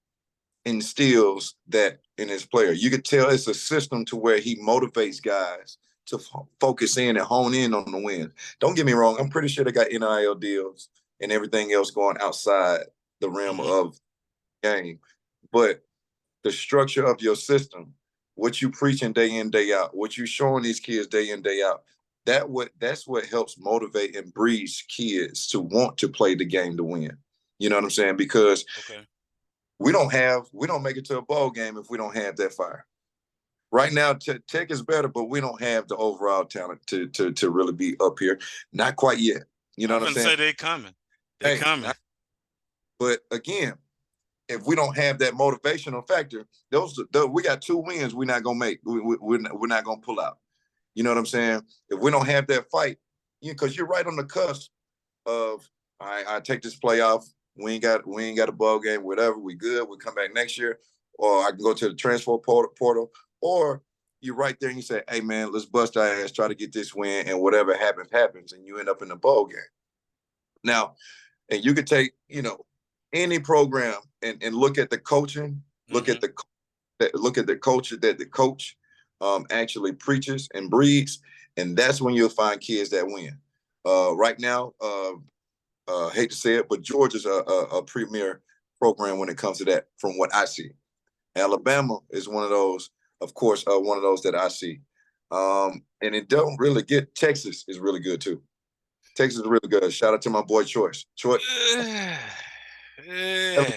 B: instills that in his player. You could tell it's a system to where he motivates guys to focus in and hone in on the win. Don't get me wrong. I'm pretty sure they got NIL deals and everything else going outside the realm of game. But the structure of your system, what you preaching day in, day out, what you showing these kids day in, day out, that's what helps motivate and breeds kids to want to play the game to win. You know what I'm saying? Because
A: Okay.
B: we don't make it to a ball game if we don't have that fire. Right now, Tech is better, but we don't have the overall talent to really be up here. Not quite yet. You know
A: I'm
B: what I'm
A: gonna
B: saying?
A: say they coming. They
B: Hey,
A: coming.
B: but again, if we don't have that motivational factor, we got 2 wins. We're not gonna make. We're not gonna pull out. You know what I'm saying? If we don't have that fight, because you're right on the cusp of, I take this playoff. We ain't got a ball game. Whatever. We good. We come back next year, or I can go to the transfer portal, or you're right there and you say, hey man, let's bust our ass, try to get this win, and whatever happens, and you end up in the ball game. Now, and you could take any program and look at the coaching, look at the culture that the coach actually preaches and breeds, and that's when you'll find kids that win. Right now, hate to say it, but Georgia's a premier program when it comes to that, from what I see. Alabama is one of those, of course, one of those that I see. And it don't really get. Texas is really good too. Texas is really good. Shout out to my boy Choice. Choice.
A: Yeah.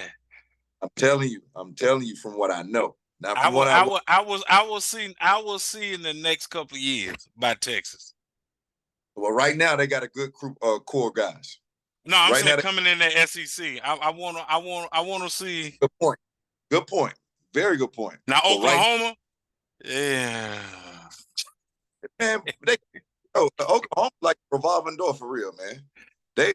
B: I'm telling you from what I know, not
A: I
B: from
A: will,
B: what I
A: I
B: watch.
A: will, I was, I will see in the next couple of years by Texas.
B: Well, right now they got a good group core guys.
A: No, I'm
B: Right
A: saying
B: now,
A: coming in the SEC. I want to see.
B: good point. Good point. Very good point.
A: Now
B: But right
A: Oklahoma, yeah.
B: now, man, Oklahoma like a revolving door for real, man. They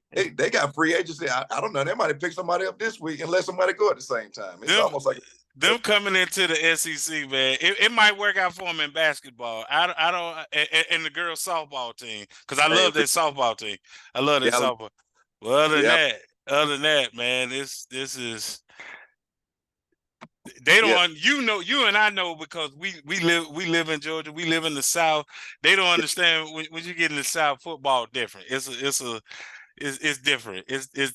B: got free agency. I don't know. They might have picked somebody up this week and let somebody go at the same time. It's
A: Them
B: almost like
A: them coming into the SEC, man. It might work out for them in basketball. I don't and the girls softball team because I
B: hey,
A: love their softball team. I love their
B: yeah,
A: softball. Well,
B: yeah,
A: other than that, man, this is they
B: yeah,
A: don't. You and I know because we live in Georgia. We live in the South. They don't
B: yeah.
A: understand when you get in the South, football different. It's different.
B: It's the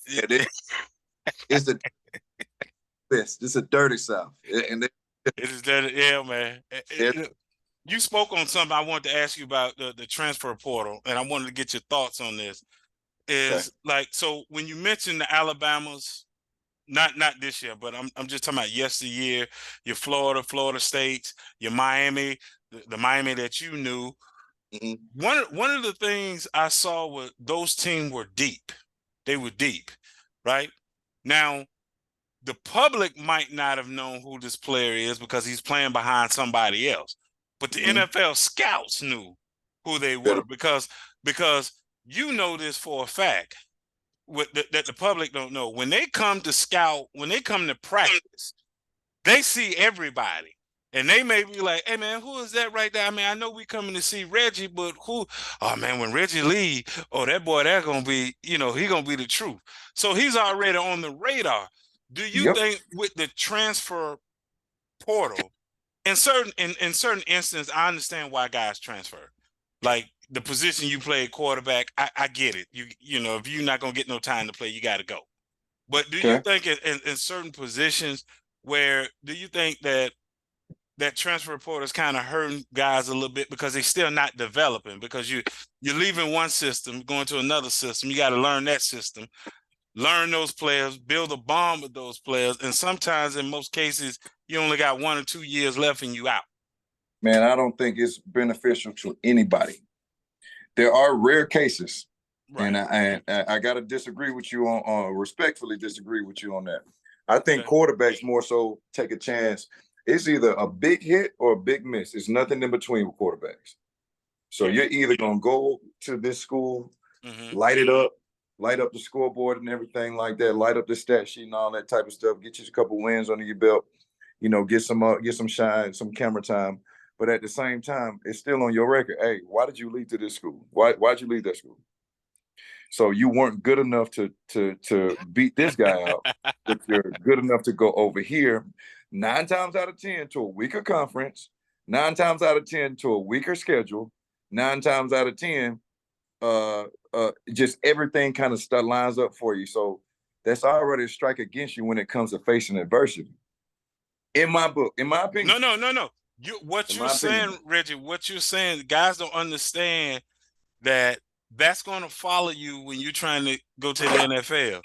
B: best. It's a dirty South, and
A: It is that, yeah, man.
B: they,
A: You spoke on something I wanted to ask you about the transfer portal, and I wanted to get your thoughts on this.
B: okay.
A: Is like so when you mentioned the Alabamas, not this year, but I'm just talking about yesteryear, your Florida States, your Miami, the Miami that you knew.
B: Mm-hmm.
A: One of the things I saw was those teams were deep. They were deep, right? Now the public might not have known who this player is because he's playing behind somebody else. But the
B: Mm-hmm.
A: NFL scouts knew who they
B: Better.
A: were because you know this for a fact that the public don't know. When they come to scout, when they come to practice, they see everybody. And they may be like, hey man, who is that right there? I mean, I know we coming to see Reggie, but who? Oh man, when Reggie leave, oh that boy, that's gonna be, he gonna be the truth. So he's already on the radar. Do you
B: Yep.
A: think with the transfer portal, in certain instances, I understand why guys transfer. Like the position you play quarterback, I get it. If you're not gonna get no time to play, you got to go. But do you
B: Okay.
A: think in certain positions where do you think that transfer portal is kind of hurting guys a little bit because they're still not developing because you're leaving one system, going to another system. You got to learn that system, learn those players, build a bond with those players, and sometimes in most cases you only got 1 or 2 years left and you out.
B: Man, I don't think it's beneficial to anybody. There are rare cases, and
A: Right.
B: I got to disagree with you respectfully disagree with you on that. I think
A: Okay.
B: quarterbacks more so take a chance. It's either a big hit or a big miss. It's nothing in between with quarterbacks. So
A: Yeah.
B: you're either gonna go to this school,
A: Mm-hmm.
B: light it up, light up the scoreboard and everything like that, light up the stat sheet and all that type of stuff, get you a couple wins under your belt, get some shine, some camera time. But at the same time, it's still on your record. Hey, why did you leave to this school? Why'd you leave that school? So you weren't good enough to beat this guy out, but you're good enough to go over here 9 times out of 10 to a weaker conference, 9 times out of 10 to a weaker schedule, 9 times out of 10, just everything kind of lines up for you. So that's already a strike against you when it comes to facing adversity. In my book, in my
A: No,
B: opinion,
A: no, no, no. What
B: in
A: you're
B: my opinion,
A: saying, Reggie, what you're saying, guys don't understand that that's going to follow you when you're trying to go to the NFL.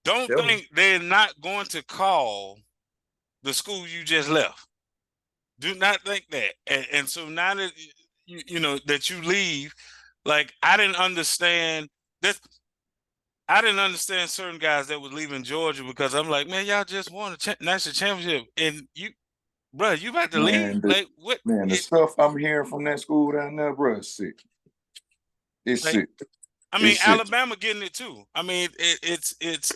A: Don't
B: tell me.
A: think they're not going to call the school you just left. Do not think that. And so now that that you leave, like that. I didn't understand certain guys that was leaving Georgia because I'm like, man, y'all just won a national championship, and bro, you about to leave?
B: Man,
A: Like what?
B: the stuff I'm hearing from that school down there, bro, is sick. It's
A: Like
B: sick.
A: I mean,
B: It's sick.
A: Alabama getting it too. I mean, it's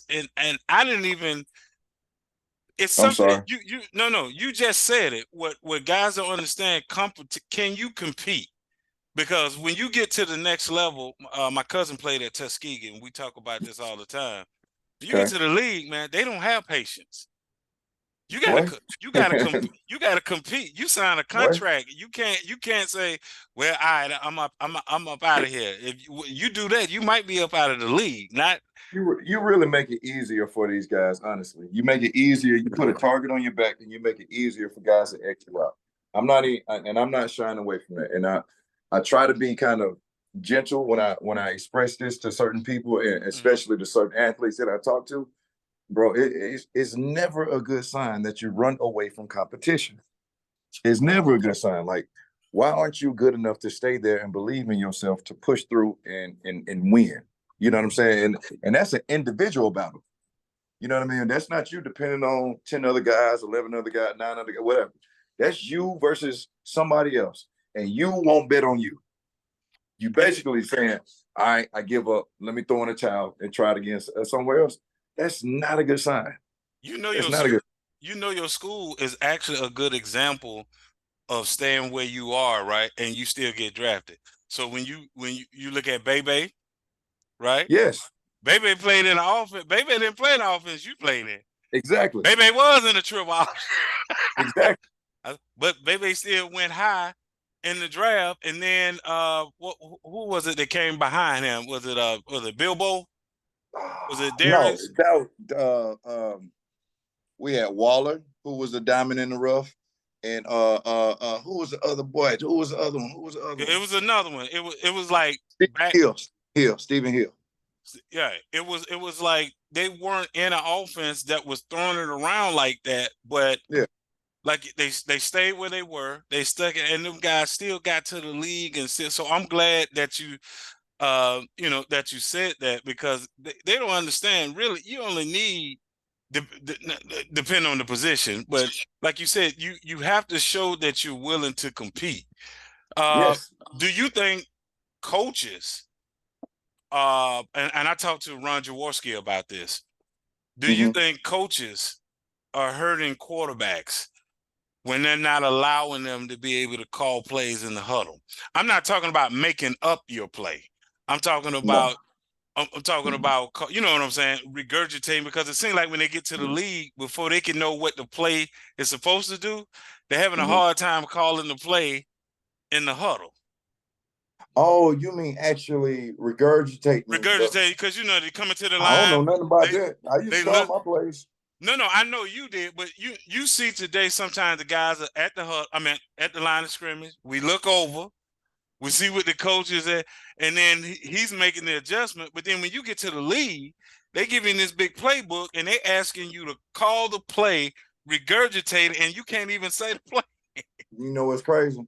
A: and I didn't even. It's
B: I'm
A: something that
B: sorry.
A: you no, you just said it. What guys don't understand, can you compete? Because when you get to the next level, my cousin played at Tuskegee, and we talk about this all the time. When you get
B: Okay.
A: to the league, man, they don't have patience. You gotta
B: What?
A: you gotta compete. You sign a
B: What?
A: contract. You can't say, well, all right, I'm up out of here. If you do that, you might be up out of the league. Not
B: You really make it easier for these guys, honestly. You make it easier. You put a target on your back, and you make it easier for guys to exit out. I'm not shying away from that. And I try to be kind of gentle when I express this to certain people, and
A: mhm.
B: especially to certain athletes that I talk to. Bro, it's never a good sign that you run away from competition. It's never a good sign. Like Why aren't you good enough to stay there and believe in yourself to push through and win? You know what I'm saying? And that's an individual battle. You know what I mean? That's not you depending on 10 other guys, 11 other guys, 9 other guys, whatever. That's you versus somebody else. And you won't bet on you. You
A: And
B: basically saying, all right, I give up. Let me throw in a towel and try it again somewhere else. That's not a good sign.
A: you know
B: That's
A: your
B: not a good.
A: you know your school is actually a good example of staying where you are, right? And you still get drafted. So when you look at Bebe, right?
B: Yes,
A: Bebe played in the offense. Bebe didn't play in the offense you played in.
B: exactly.
A: Bebe was in the triple option.
B: Exactly.
A: But Bebe still went high in the draft. And then who was it that came behind him? Was it Bilbo? Was it
B: No,
A: Darius?
B: we had Waller, who was a diamond in the rough, and who was the other boy? Who was the other one? Who was the other
A: It
B: one?
A: was another one. It was like
B: Stephen
A: back.
B: Hill, Stephen Hill.
A: Yeah, it was like they weren't in an offense that was throwing it around like that, but
B: Yeah.
A: like they stayed where they were. They stuck it, and them guys still got to the league and still. So I'm glad that that you said that because they don't understand really. You only need depend on the position, but like you said, you have to show that you're willing to compete. Uh,
B: Yes.
A: do you think coaches? And I talked to Ron Jaworski about this. Do you
B: Mm-hmm.
A: think coaches are hurting quarterbacks when they're not allowing them to be able to call plays in the huddle? I'm not talking about making up your play. I'm talking
B: No.
A: about I'm talking about you know what I'm saying, regurgitating because it seems like when they get to the league before they can know what the play is supposed to do, they're having a
B: Mm-hmm.
A: hard time calling the play in the huddle.
B: Oh, you mean actually regurgitating the?
A: Regurgitating because they come into the
B: I don't
A: line,
B: know nothing about
A: they
B: that. I used
A: they
B: to call
A: look.
B: my plays.
A: No, I know you did, but you see today sometimes the guys are at the hut. I mean, at the line of scrimmage. We look over, we see what the coach is at, and then he's making the adjustment. But then when you get to the league, they give you this big playbook and they asking you to call the play, regurgitate it, and you can't even say the play.
B: You know what's crazy?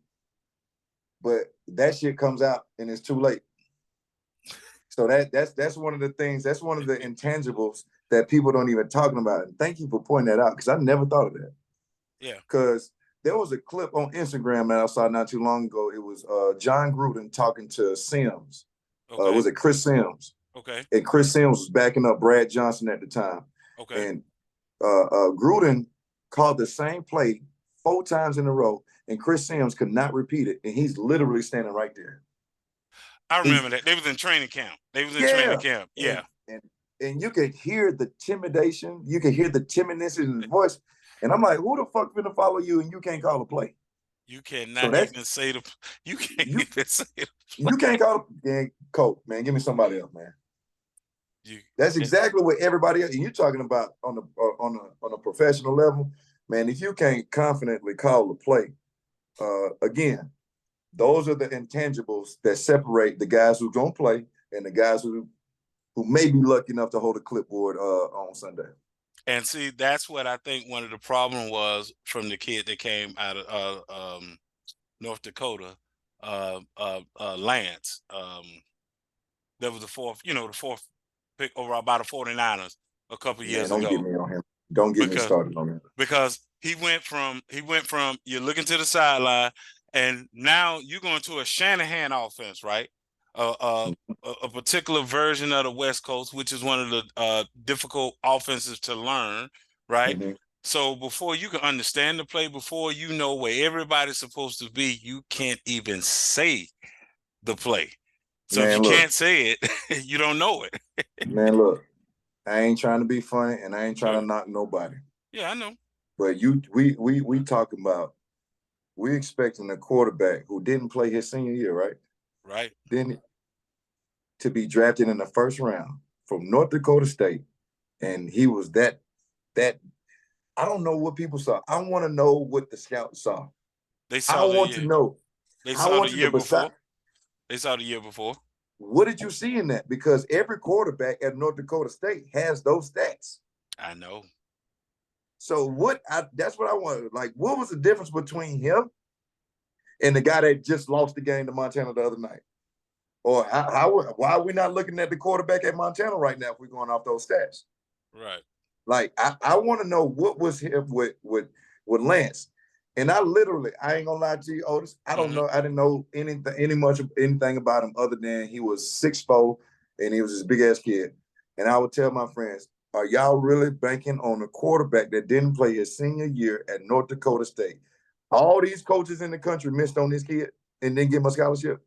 B: But that shit comes out and it's too late. So that's one of the things. That's one of the intangibles that people don't even talking about. And thank you for pointing that out because I never thought of that.
A: Yeah.
B: Because there was a clip on Instagram that I saw not too long ago. It was John Gruden talking to Sims.
A: Okay.
B: Was it Chris Sims?
A: Okay.
B: And Chris Sims was backing up Brad Johnson at the time.
A: Okay.
B: And Gruden called the same play 4 times in a row, and Chris Sims could not repeat it. And he's literally standing right there.
A: I
B: He's
A: remember that. They was in training camp. They was in training
B: Yeah,
A: camp.
B: and
A: Yeah.
B: and and you could hear the timidation. You could hear the timidness in his voice. And I'm like, who the fuck gonna follow you and you can't call a play?
A: You
B: So
A: cannot
B: that's
A: even say the you can't
B: you
A: even say the
B: you can't call a coach, man. Give me somebody else, man.
A: you
B: That's
A: and
B: exactly what everybody else. And you're talking about on a professional level, man. If you can't confidently call a play, again, those are the intangibles that separate the guys who don't play and the guys who may be lucky enough to hold a clipboard on Sunday.
A: And see, that's what I think one of the problem was from the kid that came out of North Dakota, Lance. That was the fourth pick over by the 49ers a couple
B: Man,
A: years
B: don't get
A: ago.
B: me on him. Don't get me
A: Because
B: started on him.
A: because he went from you're looking to the sideline, and now you're going to a Shanahan offense, right? Uh, uh, a particular version of the West Coast, which is one of the difficult offenses to learn, right?
B: Mm-hmm.
A: So before you can understand the play, before you know where everybody's supposed to be, you can't even say the play. So if you
B: Man, look,
A: can't say it, you don't know it.
B: man, look. I ain't trying to be funny, and I ain't trying
A: Sure.
B: to knock nobody.
A: Yeah, I know.
B: But we talking about we expecting a quarterback who didn't play his senior year, right?
A: Right.
B: Then to be drafted in the first round from North Dakota State, and he was that. I don't know what people saw. I want to know what the scouts saw.
A: They
B: I
A: saw the
B: want to
A: year.
B: know.
A: They
B: I
A: saw the
B: want to know.
A: year
B: Besides,
A: before. They saw the year before.
B: what did you see in that? Because every quarterback at North Dakota State has those stats.
A: I know.
B: So that's what I want. Like, what was the difference between him and the guy that just lost the game to Montana the other night? Or why are we not looking at the quarterback at Montana right now if we're going off those stats?
A: Right.
B: Like I want to know what was him with Lance. And I ain't gonna lie to you, Otis. I don't know. I didn't know anything about him other than he was 6'4" and he was this big ass kid. And I would tell my friends, are y'all really banking on a quarterback that didn't play his senior year at North Dakota State? All these coaches in the country missed on this kid and didn't give him a scholarship.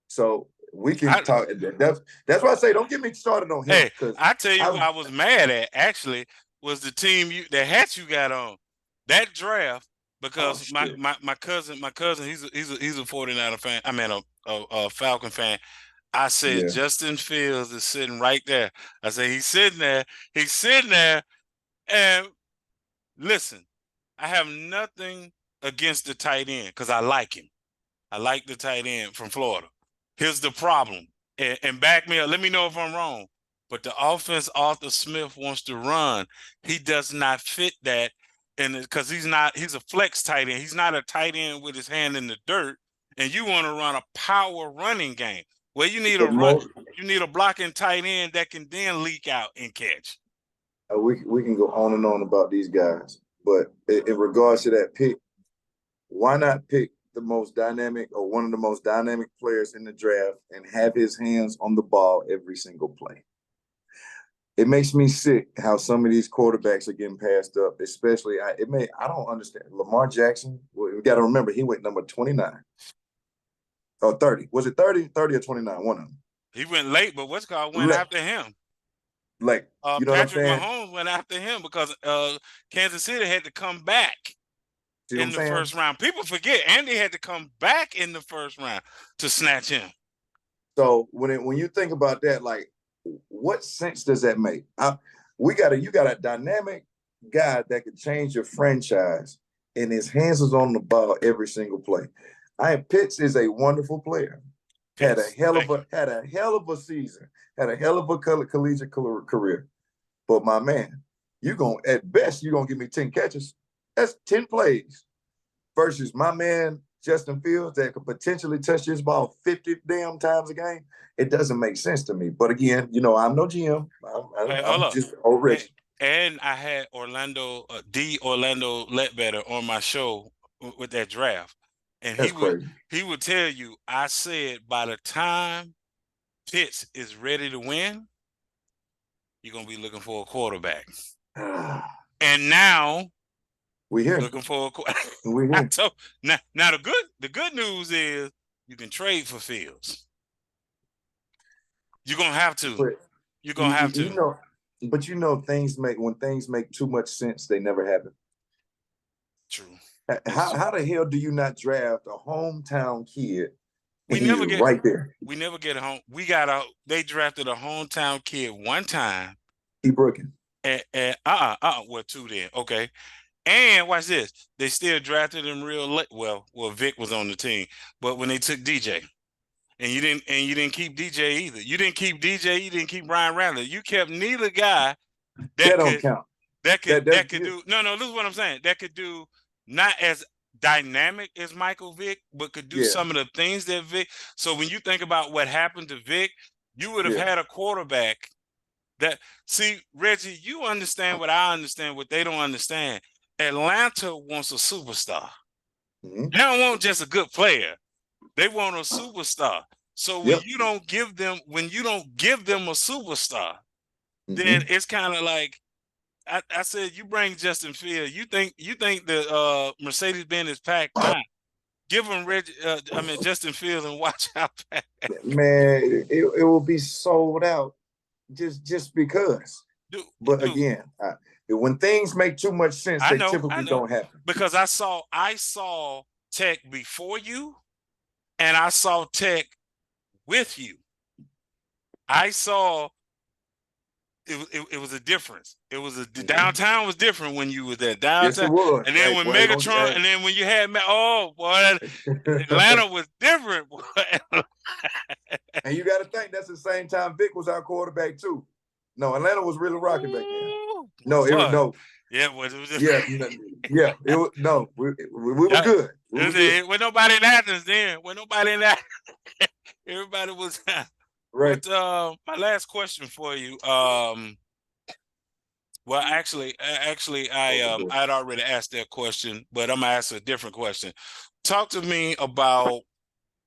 B: So we can talk. That's why I say don't get me started on him.
A: Hey, I tell you, what I was mad at actually was the team the hat you got on that draft because my cousin he's a 49er fan. I mean a Falcon fan. I said Justin Fields is sitting right there. I said he's sitting there, and listen, I have nothing against the tight end because I like him. I like the tight end from Florida. Here's the problem, and back me up. Let me know if I'm wrong. But the offense Arthur Smith wants to run, he does not fit that, and because he's a flex tight end. He's not a tight end with his hand in the dirt. And you want to run a power running game. Well, you need a blocking tight end that can then leak out and catch.
B: We can go on and on about these guys, but in regards to that pick, why not pick the most dynamic or one of the most dynamic players in the draft and have his hands on the ball every single play? It makes me sick how some of these quarterbacks are getting passed up, especially I don't understand. Lamar Jackson, we got to remember he went number 29 or 30. Was it 30? 30 or 29? One of them.
A: He went late, but what's called went after him.
B: Like, you know
A: Patrick
B: what I'm saying?
A: Mahomes went after him because Kansas City had to come back in the first round. People forget Andy had to come back in the first round to snatch him.
B: So when you think about that, like, what sense does that make? You got a dynamic guy that could change your franchise, and his hands is on the ball every single play. Pitts is a wonderful player. Had a hell of a season. Had a hell of a collegiate career. But my man, at best you're gonna give me 10 catches. That's 10 plays versus my man Justin Fields that could potentially touch this ball 50 damn times a game. It doesn't make sense to me. But again, I'm no GM. I'm just old Reggie.
A: And I had Orlando Ledbetter on my show with that draft. And he would tell you, I said by the time Pitts is ready to win, you're gonna be looking for a quarterback. And now
B: we're here
A: looking for a quarterback. Now the good news is you can trade for Fields. You're gonna have to. You're gonna have to.
B: But when things make too much sense, they never happen.
A: True.
B: How the hell do you not draft a hometown kid?
A: We never get
B: right there.
A: We never get a home. They drafted a hometown kid one time.
B: He broke him.
A: Well, two then. Okay. And watch this. They still drafted him real late. Well, Vic was on the team, but when they took DJ, and you didn't keep DJ either. You didn't keep DJ. You didn't keep Brian Rattler. You kept neither guy
B: that don't count.
A: That could do. No. This is what I'm saying. That could do not as dynamic as Michael Vick, but could do some of the things that Vic. So when you think about what happened to Vic, you would have had a quarterback that. See, Reggie, you understand what I understand. What they don't understand. Atlanta wants a superstar.
B: Mm-hmm.
A: They don't want just a good player. They want a superstar. So when you don't give them a superstar, then it's kind of like I said. You bring Justin Fields. You think the Mercedes-Benz is packed? Nah. Give him Justin Fields and watch how packed.
B: Man, it will be sold out just because. But again, when things make too much sense, they typically don't happen.
A: Because I saw Tech before you, and I saw Tech with you. I saw it was a difference. It was downtown was different when you were there. Downtown,
B: yes, it was.
A: And then when Megatron, and then when you had Atlanta was different. Boy.
B: And you got to think that's the same time Vic was our quarterback too. No, Atlanta was really rocking back then. No,
A: Yeah, well, it was just,
B: Yeah, yeah. It was, no, we were
A: yeah,
B: good. We were good.
A: with nobody in Athens then. With nobody in Athens, everybody was.
B: Right.
A: My last question for you. Well, actually, I had already asked that question, but I'm gonna ask a different question. Talk to me about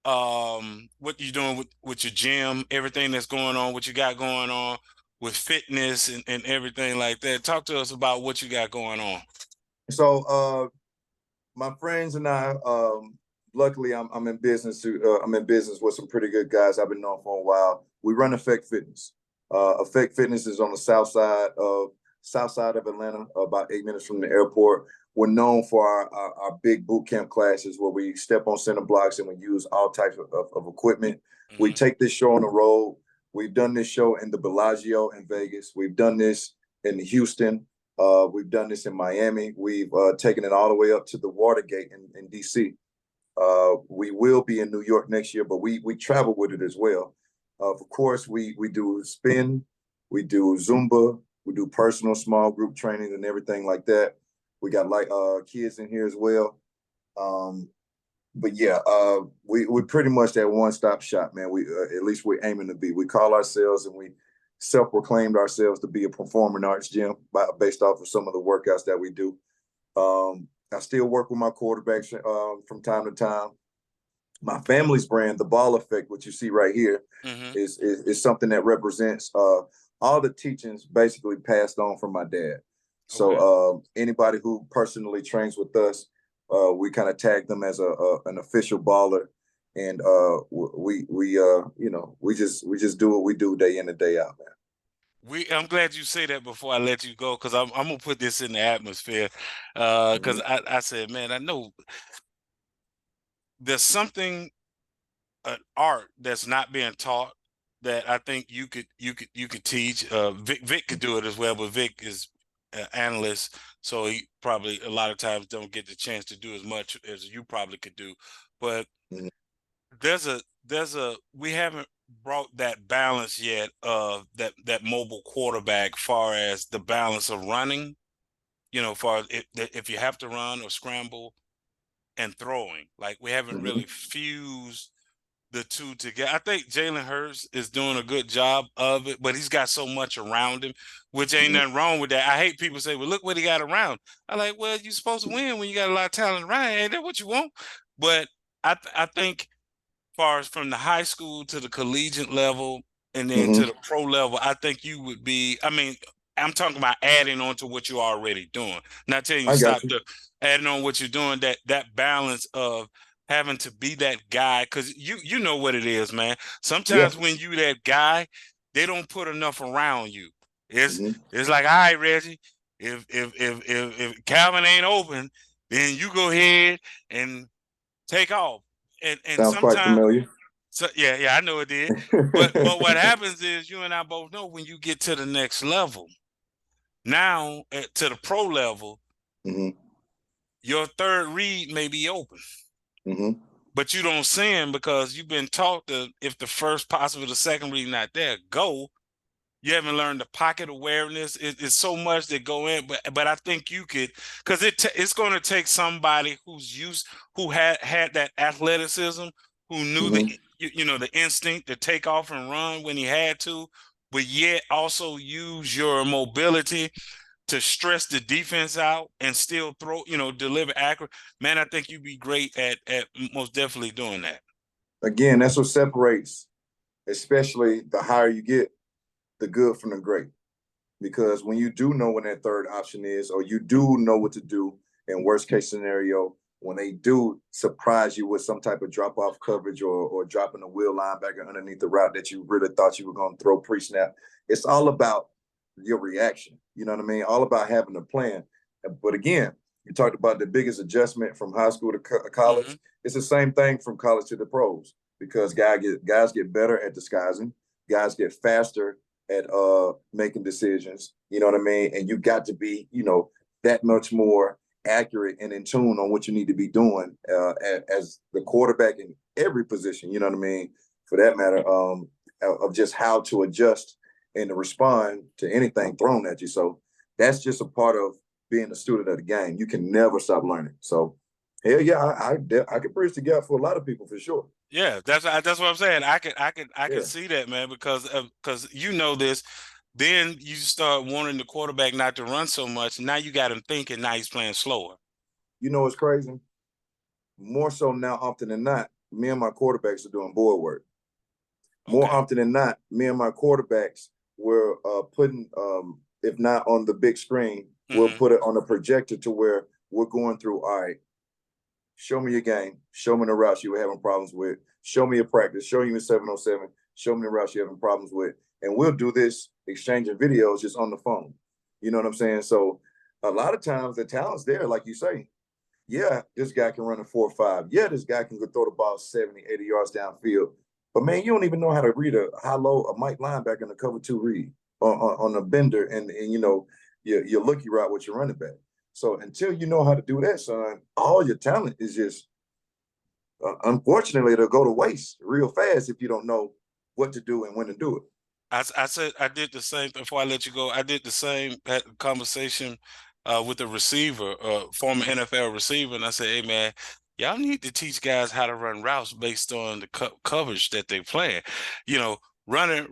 A: what you're doing with your gym, everything that's going on, what you got going on with fitness and everything like that. Talk to us about what you got going on.
B: So my friends and I, luckily I'm in business I'm in business with some pretty good guys I've been known for a while. We run Effect Fitness. Effect Fitness is on the south side of Atlanta, about 8 minutes from the airport. We're known for our big boot camp classes where we step on center blocks and we use all types of equipment. We
A: Mm-hmm.
B: take this show on the road. We've done this show in the Bellagio in Vegas. We've done this in Houston. We've done this in Miami. We've taken it all the way up to the Watergate in DC. We will be in New York next year, but we travel with it as well. Of course, we do spin, we do Zumba, we do personal small group training and everything like that. We got like kids in here as well. Um, but yeah, we pretty much that one stop shop, man. We at least we're aiming to be. We call ourselves and we self-proclaimed ourselves to be a performing arts gym based off of some of the workouts that we do. I still work with my quarterbacks from time to time. My family's brand, the Ball Effect, what you see right here,
A: Mm-hmm.
B: is something that represents all the teachings basically passed on from my dad. So
A: Okay.
B: anybody who personally trains with us, we kind of tag them as an official baller, and we just do what we do day in and day out, man.
A: I'm glad you say that before I let you go because I'm gonna put this in the atmosphere. Because
B: Mm-hmm.
A: I said, man, I know there's something an art that's not being taught that I think you could teach. Vic could do it as well, but Vic is an analyst, so he probably a lot of times don't get the chance to do as much as you probably could do. But
B: Mm-hmm.
A: there's a we haven't brought that balance yet of that mobile quarterback, far as the balance of running. Far as if you have to run or scramble and throwing, like we haven't
B: Mm-hmm.
A: really fused the two together. I think Jalen Hurts is doing a good job of it, but he's got so much around him, which ain't
B: Mm-hmm.
A: nothing wrong with that. I hate people say, "Well, look what he got around." I like, well, you're supposed to win when you got a lot of talent around. Ain't that what you want? But I think far as from the high school to the collegiate level and then to
B: Mm-hmm.
A: the pro level, I think you would be. I mean, I'm talking about adding on to what you're already doing. Not telling you
B: I
A: stop
B: got you.
A: to adding on what you're doing. That balance of having to be that guy, because you know what it is, man.
B: Yeah.
A: Sometimes when you that guy, they don't put enough around you. It's
B: Mm-hmm.
A: it's like, all right, Reggie, if Calvin ain't open, then you go ahead and take off. And
B: Sounds quite
A: sometimes,
B: familiar.
A: so yeah, I know it did. But what happens is you and I both know when you get to the next level, now to the pro level,
B: Mm-hmm.
A: your third read may be open,
B: Mm-hmm.
A: but you don't see him because you've been taught that if the first, possibly the second read not there, go. You haven't learned the pocket awareness. It's so much that go in, but I think you could, because it's going to take somebody who had that athleticism, who knew the
B: Mm-hmm.
A: the instinct to take off and run when he had to, but yet also use your mobility to stress the defense out and still throw, deliver accurate. Man, I think you'd be great at most definitely doing that.
B: Again, that's what separates, especially the higher you get, the good from the great. Because when you do know when that third option is, or you do know what to do in worst case scenario, when they do surprise you with some type of drop off coverage or dropping a wheel linebacker underneath the route that you really thought you were going to throw pre snap, it's all about your reaction. You know what I mean? All about having a plan. But again, you talked about the biggest adjustment from high school to
A: Mm-hmm.
B: college. It's the same thing from college to the pros because guys get better at disguising, guys get faster at making decisions. You know what I mean? And you got to be, that much more accurate and in tune on what you need to be doing as the quarterback in every position. You know what I mean? For that matter, of just how to adjust and to respond to anything thrown at you. So that's just a part of being a student of the game. You can never stop learning. So, hell yeah, I could bridge the gap for a lot of people for sure.
A: Yeah, that's what I'm saying. I can
B: Yeah,
A: see that, man, because you know this. Then you start wanting the quarterback not to run so much. Now you got him thinking. Now he's playing slower.
B: you know what's crazy? More so now, often than not, me and my quarterbacks are doing board work. More
A: Okay.
B: often than not, me and my quarterbacks were putting, if not on the big screen, we'll
A: Hmm.
B: put it on a projector to where we're going through. All right, show me your game. Show me the routes you were having problems with. Show me your practice. Show me your 707. Show me the routes you're having problems with. And we'll do this exchanging videos just on the phone. You know what I'm saying? So a lot of times the talent's there, like you say. Yeah, this guy can run a 4.5. Yeah, this guy can go throw the ball 70, 80 yards downfield. But man, you don't even know how to read a high low, a Mike linebacker in a cover two read on a bender, and you know your looky route with your running back. So until you know how to do that, son, all your talent is just unfortunately it'll go to waste real fast if you don't know what to do and when to do it.
A: I said I did the same thing before I let you go. I did the same conversation with a receiver, former NFL receiver, and I said, "Hey man, y'all need to teach guys how to run routes based on the coverage that they play. You know, running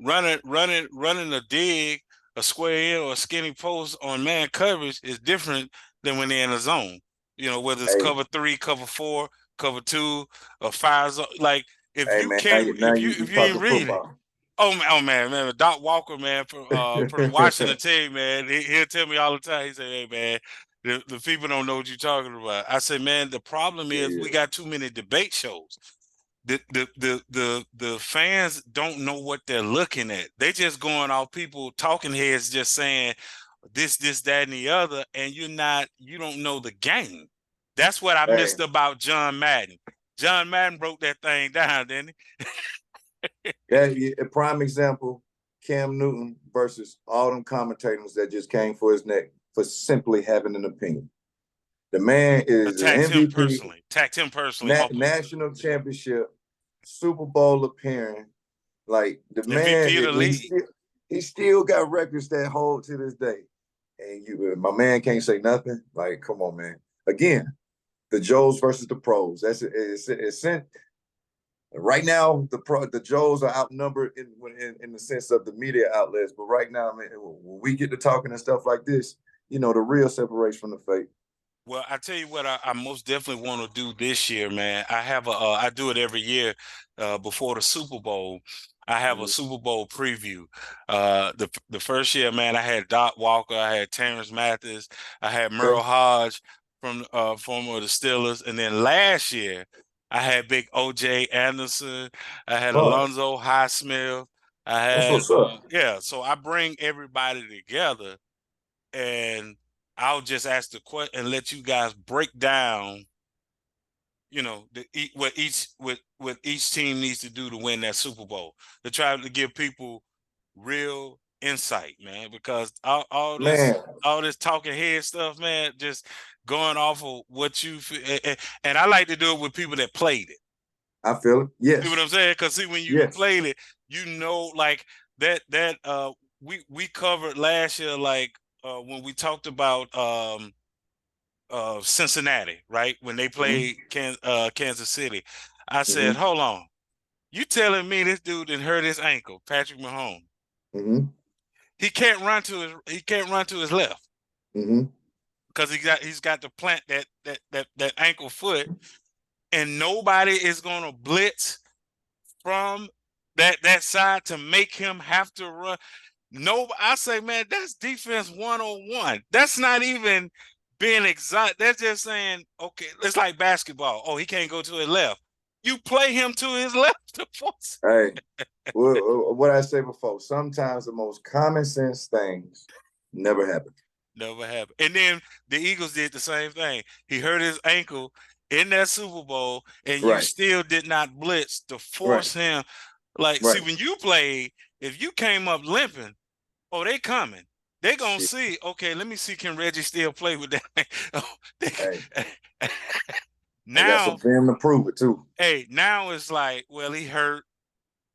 A: a dig, a square in, or a skinny post on man coverage is different than when they're in a zone. You know, whether it's
B: Hey,
A: cover three, cover four, cover two, or five zone. Like if
B: hey
A: you
B: man,
A: can't,
B: now you
A: if you ain't
B: talking
A: reading."
B: football.
A: Oh man, Doc Walker, man, from watching the team, man, he'll tell me all the time. He say, "Hey, man, the people don't know what you're talking about." I say, "Man, the problem is we
B: Yeah,
A: got too many debate shows. The fans don't know what they're looking at. They just going off people talking heads just saying this, that, and the other, and you don't know the game. That's what I
B: hey,
A: missed about John Madden. John Madden broke that thing down, didn't he?
B: a prime example, Cam Newton versus all them commentators that just came for his neck for simply having an opinion. The man is an MVP,
A: Attacked him personally off of
B: national championship, Super Bowl appearing. Like the man,
A: MVP of the league.
B: he still got records that hold to this day. And my man can't say nothing. Like, come on, man. Again, the Joes versus the pros. It's right now the Joes are outnumbered in the sense of the media outlets. But right now, man, when we get to talking and stuff like this, you know, the real separation from the fake.
A: Well, I tell you what, I most definitely want to do this year, man. I do it every year, before the Super Bowl. I have a
B: Mhm.
A: Super Bowl preview. The first year, man, I had Doc Walker, I had Terrence Mathis, I had Merle
B: Okay.
A: Hodge from former the Steelers, and then last year I had Big OJ Anderson, I had
B: Oh,
A: Alonzo Highsmith, I
B: that's
A: had
B: what's up.
A: yeah. So I bring everybody together and I'll just ask the question and let you guys break down, what each team needs to do to win that Super Bowl. To try to give people real insight, man, because
B: Man,
A: all this talking head stuff, man, just going off of what you feel, and I like to do it with people that played it.
B: I feel it.
A: See what
B: Yes.
A: I'm saying? Because see, when you
B: Yes.
A: played it, like we covered last year, like when we talked about Cincinnati, right? When they
B: Mm-hmm.
A: played Kansas City. I said,
B: Mm-hmm.
A: hold on. You telling me this dude didn't hurt his ankle, Patrick Mahomes.
B: Mm-hmm.
A: He can't run to his left
B: Mm-hmm.
A: because he's got to plant that ankle foot, and nobody is gonna blitz from that side to make him have to run. No, I say, man, that's defense 101. That's not even being exact. That's just saying, okay, it's like basketball. Oh, he can't go to his left. You play him to his left to force.
B: Hey, what I say before, sometimes the most common sense things never happen.
A: Never happened. And then the Eagles did the same thing. He hurt his ankle in that Super Bowl, and you
B: Right,
A: still did not blitz to
B: right,
A: force him. Like, see,
B: right.
A: when you played, if you came up limping, oh, they coming. They gonna
B: Shit.
A: see. Okay, let me see. Can Reggie still play with that? Oh,
B: Hey, I got some
A: now,
B: film to prove it too.
A: hey, now it's like, well, he hurt.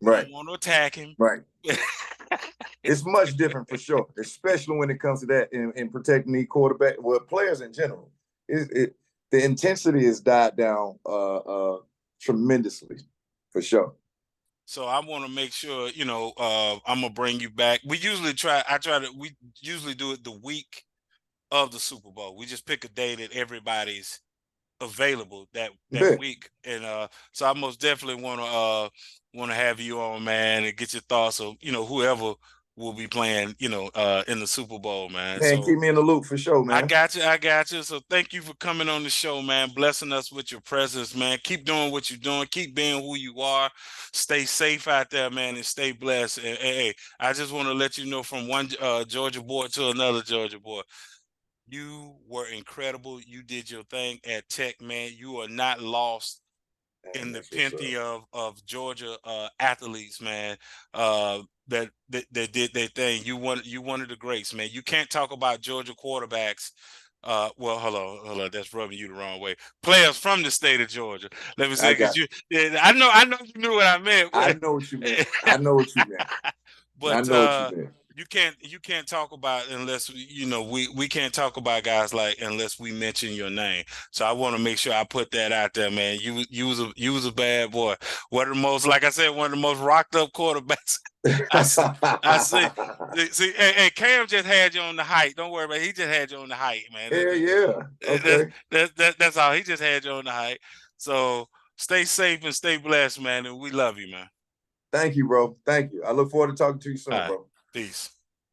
A: We
B: Right,
A: don't want to attack him.
B: right. It's much different for sure, especially when it comes to that in protecting the quarterback, well, players in general. The intensity has died down tremendously, for sure.
A: So I want to make sure, I'm gonna bring you back. We usually do it the week of the Super Bowl. We just pick a day that everybody's available that
B: Bet.
A: week, and so I most definitely want to have you on, man, and get your thoughts of whoever will be playing, in the Super Bowl, man.
B: Man,
A: So
B: keep me in the loop for sure,
A: I
B: man.
A: got you. I got you. So thank you for coming on the show, man. Blessing us with your presence, man. Keep doing what you're doing. Keep being who you are. Stay safe out there, man, and stay blessed. And hey, I just want to let you know from one Georgia boy to another Georgia boy. You were incredible. You did your thing at Tech, man. You are not lost
B: Man,
A: in the
B: that's what's up.
A: plenty of Georgia athletes, man, that did their thing. You one of the greats, man. You can't talk about Georgia quarterbacks. Well, hold on, that's rubbing you the wrong way. Players from the state of Georgia. Let me say,
B: I
A: because
B: got
A: you, yeah, I know you knew what I meant.
B: I know what you meant. I know what you meant. I
A: But
B: know what you meant.
A: you can't talk about unless we can't talk about guys like unless we mention your name. So I want to make sure I put that out there, man. You was a bad boy. One of the most, like I said, one of the most rocked up quarterbacks. I see. I see. See, hey, Cam just had you on the height. Don't worry about it. He just had you on the height, man.
B: Hell yeah.
A: That's
B: Okay.
A: that's all. He just had you on the height. So stay safe and stay blessed, man. And we love you, man.
B: Thank you, bro. Thank you. I look forward to talking to you
A: All
B: soon,
A: right.
B: bro.
A: Peace.